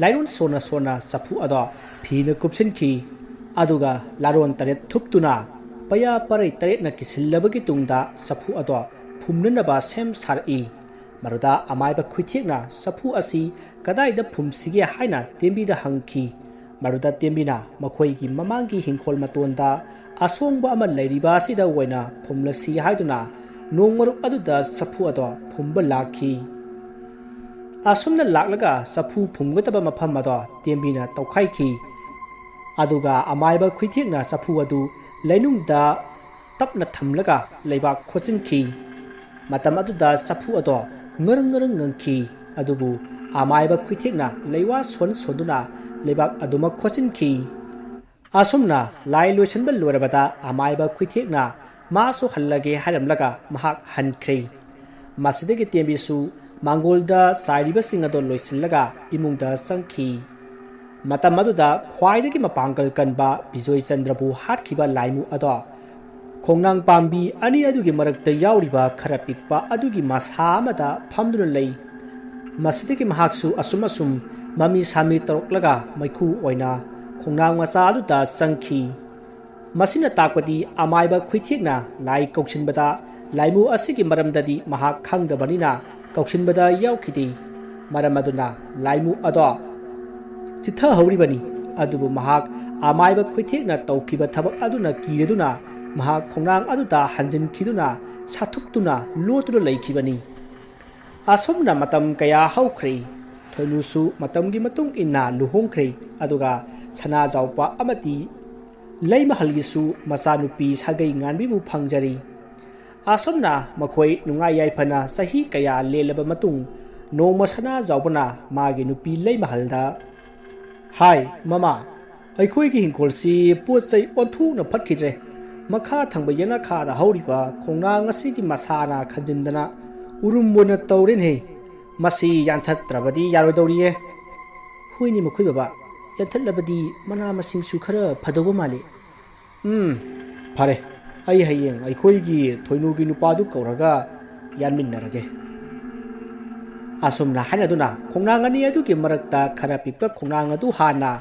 ꯂꯥꯏꯔꯣꯟ ꯁꯣꯟꯅ ꯆꯐꯨ ꯑꯗꯣ ꯐꯤꯅ ꯀꯨꯞꯁꯤꯟꯈꯤ꯫ ꯑꯗꯨꯒ ꯂꯥꯔꯣꯟ 8 ꯊꯨꯞꯇꯨꯅ ꯄꯩꯌꯥ ꯄꯔꯩ 8ꯅ ꯀꯤꯁꯤꯜꯂꯕꯒꯤ ꯇꯨꯡꯗ ꯆꯐꯨ ꯑꯗꯣ ꯐꯨꯝꯅꯅꯕ ꯁꯦꯝ ꯁꯥꯔꯛꯏ꯫ ꯃꯗꯨꯗ ꯑꯃꯥꯏꯕ ꯈꯨꯏꯊꯦꯛꯅ ꯆꯐꯨ ꯑꯁꯤ ꯀꯗꯥꯏꯗ ꯐꯨꯝꯁꯤꯒꯦ ꯍꯥꯏꯅ ꯇꯦꯝꯕꯤꯗ ꯍꯪꯈꯤ꯫ ꯃꯗꯨꯗ ꯇꯦꯝꯕꯤꯅ ꯃꯈꯣꯏꯒꯤ ꯃꯃꯥꯡꯒꯤ ꯍꯤꯡꯈꯣꯜ ꯃꯇꯣꯟꯗ ꯑꯁꯣꯡꯕ ꯑꯃ ꯂꯩꯔꯤꯕ ꯑꯁꯤꯗ ꯑꯣꯏꯅ ꯐꯨꯝꯂꯁꯤ ꯍꯥꯏꯗꯨꯅ ꯅꯣꯡ ꯃꯔꯨꯞ ꯑꯗꯨꯗ ꯆꯐꯨ ꯑꯗꯣ ꯐꯨꯝꯕ ꯂꯥꯛꯈꯤ꯫ ꯑꯁꯨꯝꯅ ꯂꯥꯛꯂꯒ ꯆꯐꯨ ꯐꯨꯝꯒꯗꯕ ꯃꯐꯝ ꯑꯗꯣ ꯇꯦꯝꯕꯤꯅ ꯇꯧꯈꯥꯏꯈꯤ꯫ ꯑꯗꯨꯒ ꯑꯃꯥꯏꯕ ꯈꯨꯏꯊꯦꯛꯅ ꯆꯐꯨ ꯑꯗꯨ ꯂꯩꯅꯨꯡꯗ ꯇꯞꯅ ꯊꯝꯂꯒ ꯂꯩꯕꯥꯛ ꯈꯣꯠꯆꯤꯟꯈꯤ꯫ ꯃꯇꯝ ꯑꯗꯨꯗ ꯆꯐꯨ ꯑꯗꯣ ꯉꯔꯪ ꯉꯔꯪ ꯉꯪꯈꯤ꯫ ꯑꯗꯨꯕꯨ ꯑꯃꯥꯏꯕ ꯈꯨꯏꯊꯦꯛꯅ ꯂꯩꯋꯥ ꯁꯣꯟꯗꯨꯅ ꯂꯩꯕꯥꯛ ꯑꯗꯨꯃꯛ ꯈꯣꯠꯆꯤꯟꯈꯤ꯫ ꯑꯁꯨꯝꯅ ꯂꯥꯏ ꯂꯣꯏꯁꯤꯟꯕ ꯂꯣꯏꯔꯕꯗ ꯑꯃꯥꯏꯕ ꯈꯨꯏꯊꯦꯛꯅ ꯃꯥꯁꯨ ꯍꯜꯂꯒꯦ ꯍꯥꯏꯔꯝꯂꯒ ꯃꯍꯥꯛ ꯍꯟꯈ꯭ꯔꯦ꯫ ꯃꯁꯤꯗꯒꯤ ꯇꯦꯝꯕꯤꯁꯨ ꯃꯥꯡꯒꯣꯜꯗ ꯆꯥꯏꯔꯤꯕꯁꯤꯡ ꯑꯗꯣ ꯂꯣꯏꯁꯤꯜꯂꯒ ꯏꯃꯨꯡꯗ ꯆꯪꯈꯤ꯫ ꯃꯇꯝ ꯑꯗꯨꯗ ꯈ꯭ꯋꯥꯏꯗꯒꯤ ꯃꯄꯥꯡꯒꯜ ꯀꯟꯕ ꯕꯤꯖꯣꯏꯆꯟꯗ꯭ꯔꯕꯨ ꯍꯥꯠꯈꯤꯕ ꯂꯥꯏꯃꯨ ꯑꯗꯣ ꯈꯣꯡꯅꯥꯡ ꯄꯥꯝꯕꯤ ꯑꯅꯤ ꯑꯗꯨꯒꯤ ꯃꯔꯛꯇ ꯌꯥꯎꯔꯤꯕ ꯈꯔ ꯄꯤꯛꯄ ꯑꯗꯨꯒꯤ ꯃꯁꯥ ꯑꯃꯗ ꯐꯝꯗꯨꯅ ꯂꯩ꯫ ꯃꯁꯤꯗꯒꯤ ꯃꯍꯥꯛꯁꯨ ꯑꯁꯨꯝ ꯃꯃꯤ ꯁꯥꯃꯤ ꯇꯧꯔꯛꯂꯒ ꯃꯩꯈꯨ ꯑꯣꯏꯅ ꯈꯣꯡꯅꯥꯡ ꯃꯆꯥ ꯑꯗꯨꯗ ꯆꯪꯈꯤ꯫ ꯃꯁꯤꯅ ꯇꯥꯛꯄꯗꯤ ꯑꯃꯥꯏꯕ ꯈꯨꯏꯊꯦꯛꯅ ꯂꯥꯏ ꯀꯧꯁꯤꯟꯕꯗ ꯂꯥꯏꯃꯨ ꯑꯁꯤꯒꯤ ꯃꯔꯝꯗꯗꯤ ꯃꯍꯥꯛ ꯈꯪꯗꯕꯅꯤꯅ ꯀꯧꯁꯤꯟꯕꯗ ꯌꯥꯎꯈꯤꯗꯦ꯫ ꯃꯔꯝ ꯑꯗꯨꯅ ꯂꯥꯏꯃꯨ ꯑꯗꯣ ꯆꯤꯊꯍꯧꯔꯤꯕꯅꯤ꯫ ꯑꯗꯨꯕꯨ ꯃꯍꯥꯛ ꯑꯃꯥꯏꯕ ꯈꯨꯏꯊꯦꯛꯅ ꯇꯧꯈꯤꯕ ꯊꯕꯛ ꯑꯗꯨꯅ ꯀꯤꯔꯗꯨꯅ ꯃꯍꯥꯛ ꯈꯣꯡꯅꯥꯡ ꯑꯗꯨꯗ ꯍꯟꯖꯤꯟꯈꯤꯗꯨꯅ ꯁꯥꯊꯨꯞꯇꯨꯅ ꯂꯣꯠꯇꯨꯅ ꯂꯩꯈꯤꯕꯅꯤ꯫ ꯑꯁꯨꯝꯅ ꯃꯇꯝ ꯀꯌꯥ ꯍꯧꯈ꯭ꯔꯦ꯫ ꯊꯣꯏꯅꯨꯁꯨ ꯃꯇꯝꯒꯤ ꯃꯇꯨꯡ ꯏꯟꯅ ꯂꯨꯍꯣꯡꯈ꯭ꯔꯦ꯫ ꯑꯗꯨꯒ ꯁꯅꯥꯖꯥꯎꯄ ꯑꯃꯗꯤ ꯂꯩꯃꯍꯜꯒꯤꯁꯨ ꯃꯆꯥꯅꯨꯄꯤ ꯁꯥꯒꯩ ꯉꯥꯟꯕꯤꯕꯨ ꯐꯪꯖꯔꯤ꯫ ꯑꯁꯨꯝꯅ ꯃꯈꯣꯏ ꯅꯨꯡꯉꯥꯏ ꯌꯥꯏꯐꯅ ꯆꯍꯤ ꯀꯌꯥ ꯂꯦꯜꯂꯕ ꯃꯇꯨꯡ ꯅꯣꯡꯃ ꯁꯅꯥꯖꯥꯎꯕꯅ ꯃꯥꯒꯤ ꯅꯨꯄꯤ ꯂꯩꯃꯍꯜꯗ "ꯍꯥꯏ ꯃꯃꯥ, ꯑꯩꯈꯣꯏꯒꯤ ꯍꯤꯡꯈꯣꯜꯁꯤ ꯄꯣꯠ ꯆꯩ ꯑꯣꯟꯊꯣꯛꯅ ꯐꯠꯈꯤꯗ꯭ꯔꯦ꯫ ꯃꯈꯥ ꯊꯪꯕ ꯌꯦꯅꯈꯥꯗ ꯍꯧꯔꯤꯕ ꯈꯣꯡꯅꯥꯡ ꯑꯁꯤꯒꯤ ꯃꯁꯥꯅ ꯈꯟꯖꯤꯟꯗꯅ ꯎꯔꯨꯝ ꯑꯣꯏꯅ ꯇꯧꯔꯦꯅꯦ꯫ ꯃꯁꯤ ꯌꯥꯟꯊꯠꯇ꯭ꯔꯕꯗꯤ ꯌꯥꯔꯣꯏꯗꯧꯔꯤꯌꯦ꯫ ꯍꯣꯏꯅꯦ ꯃꯈꯣꯏ ꯕꯕꯥ, ꯌꯥꯟꯊꯠꯂꯕꯗꯤ ꯃꯅꯥ ꯃꯁꯤꯡꯁꯨ ꯈꯔ ꯐꯗꯧꯕ ꯃꯥꯜꯂꯤ꯫ ꯐꯔꯦ, ꯑꯩ ꯍꯌꯦꯡ ꯑꯩꯈꯣꯏꯒꯤ ꯊꯣꯏꯅꯨꯒꯤ ꯅꯨꯄꯥꯗꯨ ꯀꯧꯔꯒ ꯌꯥꯟꯃꯤꯟꯅꯔꯒꯦ꯫ ꯑꯁꯨꯝꯅ ꯍꯥꯏꯅꯗꯨꯅ ꯈꯣꯡꯅꯥꯡ ꯑꯅꯤ ꯑꯗꯨꯒꯤ ꯃꯔꯛꯇ ꯈꯔ ꯄꯤꯛꯄ ꯈꯣꯡꯅꯥꯡ ꯑꯗꯨ ꯍꯥꯟꯅ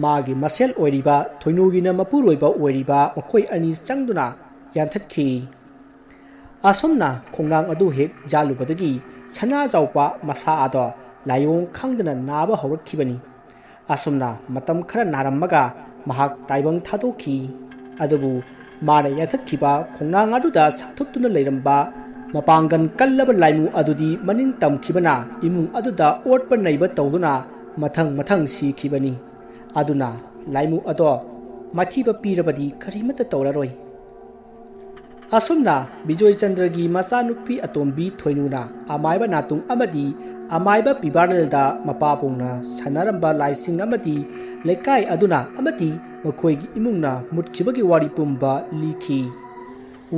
ꯃꯥꯒꯤ ꯃꯁꯦꯜ ꯑꯣꯏꯔꯤꯕ ꯊꯣꯏꯅꯨꯒꯤꯅ ꯃꯄꯨꯔꯣꯏꯕ ꯑꯣꯏꯔꯤꯕ ꯃꯈꯣꯏ ꯑꯅꯤ ꯆꯪꯗꯨꯅ ꯌꯥꯟꯊꯠꯈꯤ꯫ ꯑꯁꯨꯝꯅ ꯈꯣꯡꯅꯥꯡ ꯑꯗꯨ ꯍꯦꯛ ꯌꯥꯜꯂꯨꯕꯗꯒꯤ ꯁꯅꯥꯖꯥꯎꯄ ꯃꯁꯥ ꯑꯗꯣ ꯂꯥꯏꯑꯣꯡ ꯈꯪꯗꯅ ꯅꯥꯕ ꯍꯧꯔꯛꯈꯤꯕꯅꯤ꯫ ꯑꯁꯨꯝꯅ ꯃꯇꯝ ꯈꯔ ꯅꯥꯔꯝꯃꯒ ꯃꯍꯥꯛ ꯇꯥꯏꯕꯪ ꯊꯥꯗꯣꯛꯈꯤ꯫ ꯑꯗꯨꯕꯨ ꯃꯥꯅ ꯌꯥꯟꯊꯠꯈꯤꯕ ꯈꯣꯡꯅꯥꯡ ꯑꯗꯨꯗ ꯁꯥꯊꯨꯞꯇꯨꯅ ꯂꯩꯔꯝꯕ ꯃꯄꯥꯡꯒꯜ ꯀꯜꯂꯕ ꯂꯥꯏꯃꯨ ꯑꯗꯨꯗꯤ ꯃꯅꯤꯡ ꯇꯝꯈꯤꯕꯅ ꯏꯃꯨꯡ ꯑꯗꯨꯗ ꯑꯣꯠꯄ ꯅꯩꯕ ꯇꯧꯗꯨꯅ ꯃꯊꯪ ꯁꯤꯈꯤꯕꯅꯤ꯫ ꯑꯗꯨꯅ ꯂꯥꯏꯃꯨ ꯑꯗꯣ ꯃꯥꯏꯊꯤꯕ ꯄꯤꯔꯕꯗꯤ ꯀꯔꯤꯃꯠꯇ ꯇꯧꯔꯔꯣꯏ꯫ ꯑꯁꯨꯝꯅ ꯕꯤꯖꯣꯏꯆꯟꯗ꯭ꯔꯒꯤ ꯃꯆꯥꯅꯨꯄꯤ ꯑꯇꯣꯝꯕꯤ ꯊꯣꯏꯅꯨꯅ ꯑꯃꯥꯏꯕ ꯅꯥꯇꯨꯡ ꯑꯃꯗꯤ ꯑꯃꯥꯏꯕ ꯄꯤꯕꯥꯔꯦꯜꯗ ꯃꯄꯥꯕꯨꯡꯅ ꯁꯥꯟꯅꯔꯝꯕ ꯂꯥꯏꯁꯤꯡ ꯑꯃꯗꯤ ꯂꯩꯀꯥꯏ ꯑꯗꯨꯅ ꯑꯃꯗꯤ ꯃꯈꯣꯏꯒꯤ ꯏꯃꯨꯡꯅ ꯃꯨꯠꯈꯤꯕꯒꯤ ꯋꯥꯔꯤ ꯄꯨꯝꯕ ꯂꯤꯈꯤ꯫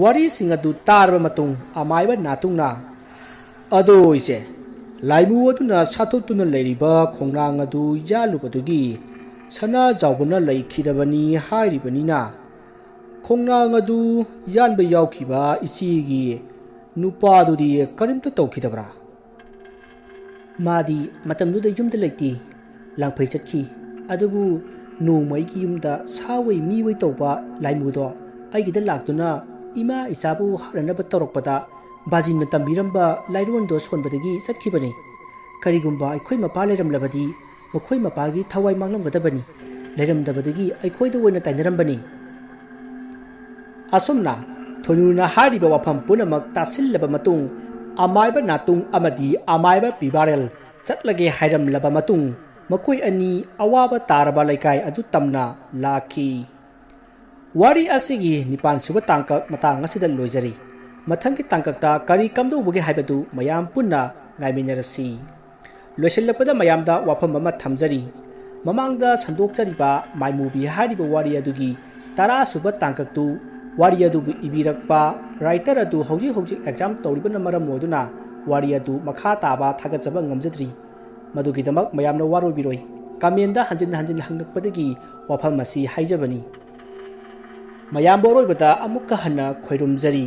ꯋꯥꯔꯤꯁꯤꯡ ꯑꯗꯨ ꯇꯥꯔꯕ ꯃꯇꯨꯡ ꯑꯃꯥꯏꯕ ꯅꯥꯇꯨꯡꯅ "ꯑꯗꯣ ꯏꯆꯦ, ꯂꯥꯏꯃꯨ ꯑꯗꯨꯅ ꯁꯥꯊꯨꯞꯇꯨꯅ ꯂꯩꯔꯤꯕ ꯈꯣꯡꯅꯥꯡ ꯑꯗꯨ ꯌꯥꯜꯂꯨꯕꯗꯨꯒꯤ ꯁꯅꯥꯖꯥꯎꯕꯅ ꯂꯩꯈꯤꯗꯕꯅꯤ ꯍꯥꯏꯔꯤꯕꯅꯤꯅ ꯈꯣꯡꯅꯥꯡ ꯑꯗꯨ ꯌꯥꯟꯕ ꯌꯥꯎꯈꯤꯕ ꯏꯆꯦꯒꯤ ꯅꯨꯄꯥꯗꯨꯗꯤ ꯀꯔꯤꯝꯇ ꯇꯧꯈꯤꯗꯕ꯭ꯔꯥ?" "ꯃꯥꯗꯤ ꯃꯇꯝꯗꯨꯗ ꯌꯨꯝꯗ ꯂꯩꯇꯦ, ꯂꯥꯡꯐꯩ ꯆꯠꯈꯤ꯫ ꯑꯗꯨꯕꯨ ꯅꯣꯡꯃ ꯑꯩꯒꯤ ꯌꯨꯝꯗ ꯁꯥꯋꯩ ꯃꯤꯋꯩ ꯇꯧꯕ ꯂꯥꯏꯃꯨꯗꯣ ꯑꯩꯒꯤꯗ ꯂꯥꯛꯇꯨꯅ ꯏꯃꯥ ꯏꯆꯥꯕꯨ ꯍꯥꯠꯅꯅꯕ ꯇꯧꯔꯛꯄꯗ ꯕꯥꯖꯤꯅ ꯇꯝꯕꯤꯔꯝꯕ ꯂꯥꯏꯔꯣꯟꯗꯣ ꯁꯣꯟꯕꯗꯒꯤ ꯆꯠꯈꯤꯕꯅꯤ꯫ ꯀꯔꯤꯒꯨꯝꯕ ꯑꯩꯈꯣꯏ ꯃꯄꯥ ꯂꯩꯔꯝꯂꯕꯗꯤ ꯃꯈꯣꯏ ꯃꯄꯥꯒꯤ ꯊꯋꯥꯏ ꯃꯥꯡꯂꯝꯒꯗꯕꯅꯤ꯫ ꯂꯩꯔꯝꯗꯕꯗꯒꯤ ꯑꯩꯈꯣꯏꯗ ꯑꯣꯏꯅ ꯇꯥꯏꯅꯔꯝꯕꯅꯤ." ꯑꯁꯨꯝꯅ ꯊꯣꯏꯅꯨꯅ ꯍꯥꯏꯔꯤꯕ ꯋꯥꯐꯝ ꯄꯨꯝꯅꯃꯛ ꯇꯥꯁꯤꯜꯂꯕ ꯃꯇꯨꯡ ꯑꯃꯥꯏꯕ ꯅꯥꯇꯨꯡ ꯑꯃꯗꯤ ꯑꯃꯥꯏꯕ ꯄꯤꯕꯥꯔꯦꯜ ꯆꯠꯂꯒꯦ ꯍꯥꯏꯔꯝꯂꯕ ꯃꯇꯨꯡ ꯃꯈꯣꯏ ꯑꯅꯤ ꯑꯋꯥꯕ ꯇꯥꯔꯕ ꯂꯩꯀꯥꯏ ꯑꯗꯨ ꯇꯝꯅ ꯂꯥꯛꯈꯤ꯫ ꯋꯥꯔꯤ ꯑꯁꯤꯒꯤ 9ꯁꯨꯕ ꯇꯥꯡꯀꯛ ꯃꯇꯥꯡ ꯑꯁꯤꯗ ꯂꯣꯏꯖꯔꯤ꯫ ꯃꯊꯪꯒꯤ ꯇꯥꯡꯀꯛꯇ ꯀꯔꯤ ꯀꯝꯗꯧꯕꯒꯦ ꯍꯥꯏꯕꯗꯨ ꯃꯌꯥꯝ ꯄꯨꯟꯅ ꯉꯥꯏꯃꯤꯟꯅꯔꯁꯤ꯫ ꯂꯣꯏꯁꯤꯜꯂꯛꯄꯗ ꯃꯌꯥꯝꯗ ꯋꯥꯐꯝ ꯑꯃ ꯊꯝꯖꯔꯤ꯫ ꯃꯃꯥꯡꯗ ꯁꯟꯗꯣꯛꯆꯔꯤꯕ ꯃꯥꯏꯃꯨꯕꯤ ꯍꯥꯏꯔꯤꯕ ꯋꯥꯔꯤ ꯑꯗꯨꯒꯤ 10ꯁꯨꯕ ꯇꯥꯡꯀꯛꯇꯨ ꯋꯥꯔꯤ ꯑꯗꯨꯕꯨ ꯏꯕꯤꯔꯛꯄ ꯔꯥꯏꯇꯔ ꯑꯗꯨ ꯍꯧꯖꯤꯛ ꯑꯦꯛꯖꯥꯝ ꯇꯧꯔꯤꯕꯅ ꯃꯔꯝ ꯑꯣꯏꯗꯨꯅ ꯋꯥꯔꯤ ꯑꯗꯨ ꯃꯈꯥ ꯇꯥꯕ ꯊꯥꯒꯠꯆꯕ ꯉꯝꯖꯗ꯭ꯔꯤ꯫ ꯃꯗꯨꯒꯤꯗꯃꯛ ꯃꯌꯥꯝꯅ ꯋꯥꯔꯣꯏꯕꯤꯔꯣꯏ꯫ ꯀꯃꯦꯟꯗ ꯍꯟꯖꯤꯟ ꯍꯪꯂꯛꯄꯗꯒꯤ ꯋꯥꯐꯝ ꯑꯁꯤ ꯍꯥꯏꯖꯕꯅꯤ꯫ ꯃꯌꯥꯝꯕꯨ ꯑꯔꯣꯏꯕꯗ ꯑꯃꯨꯛꯀ ꯍꯟꯅ ꯈꯣꯏꯔꯨꯝꯖꯔꯤ꯫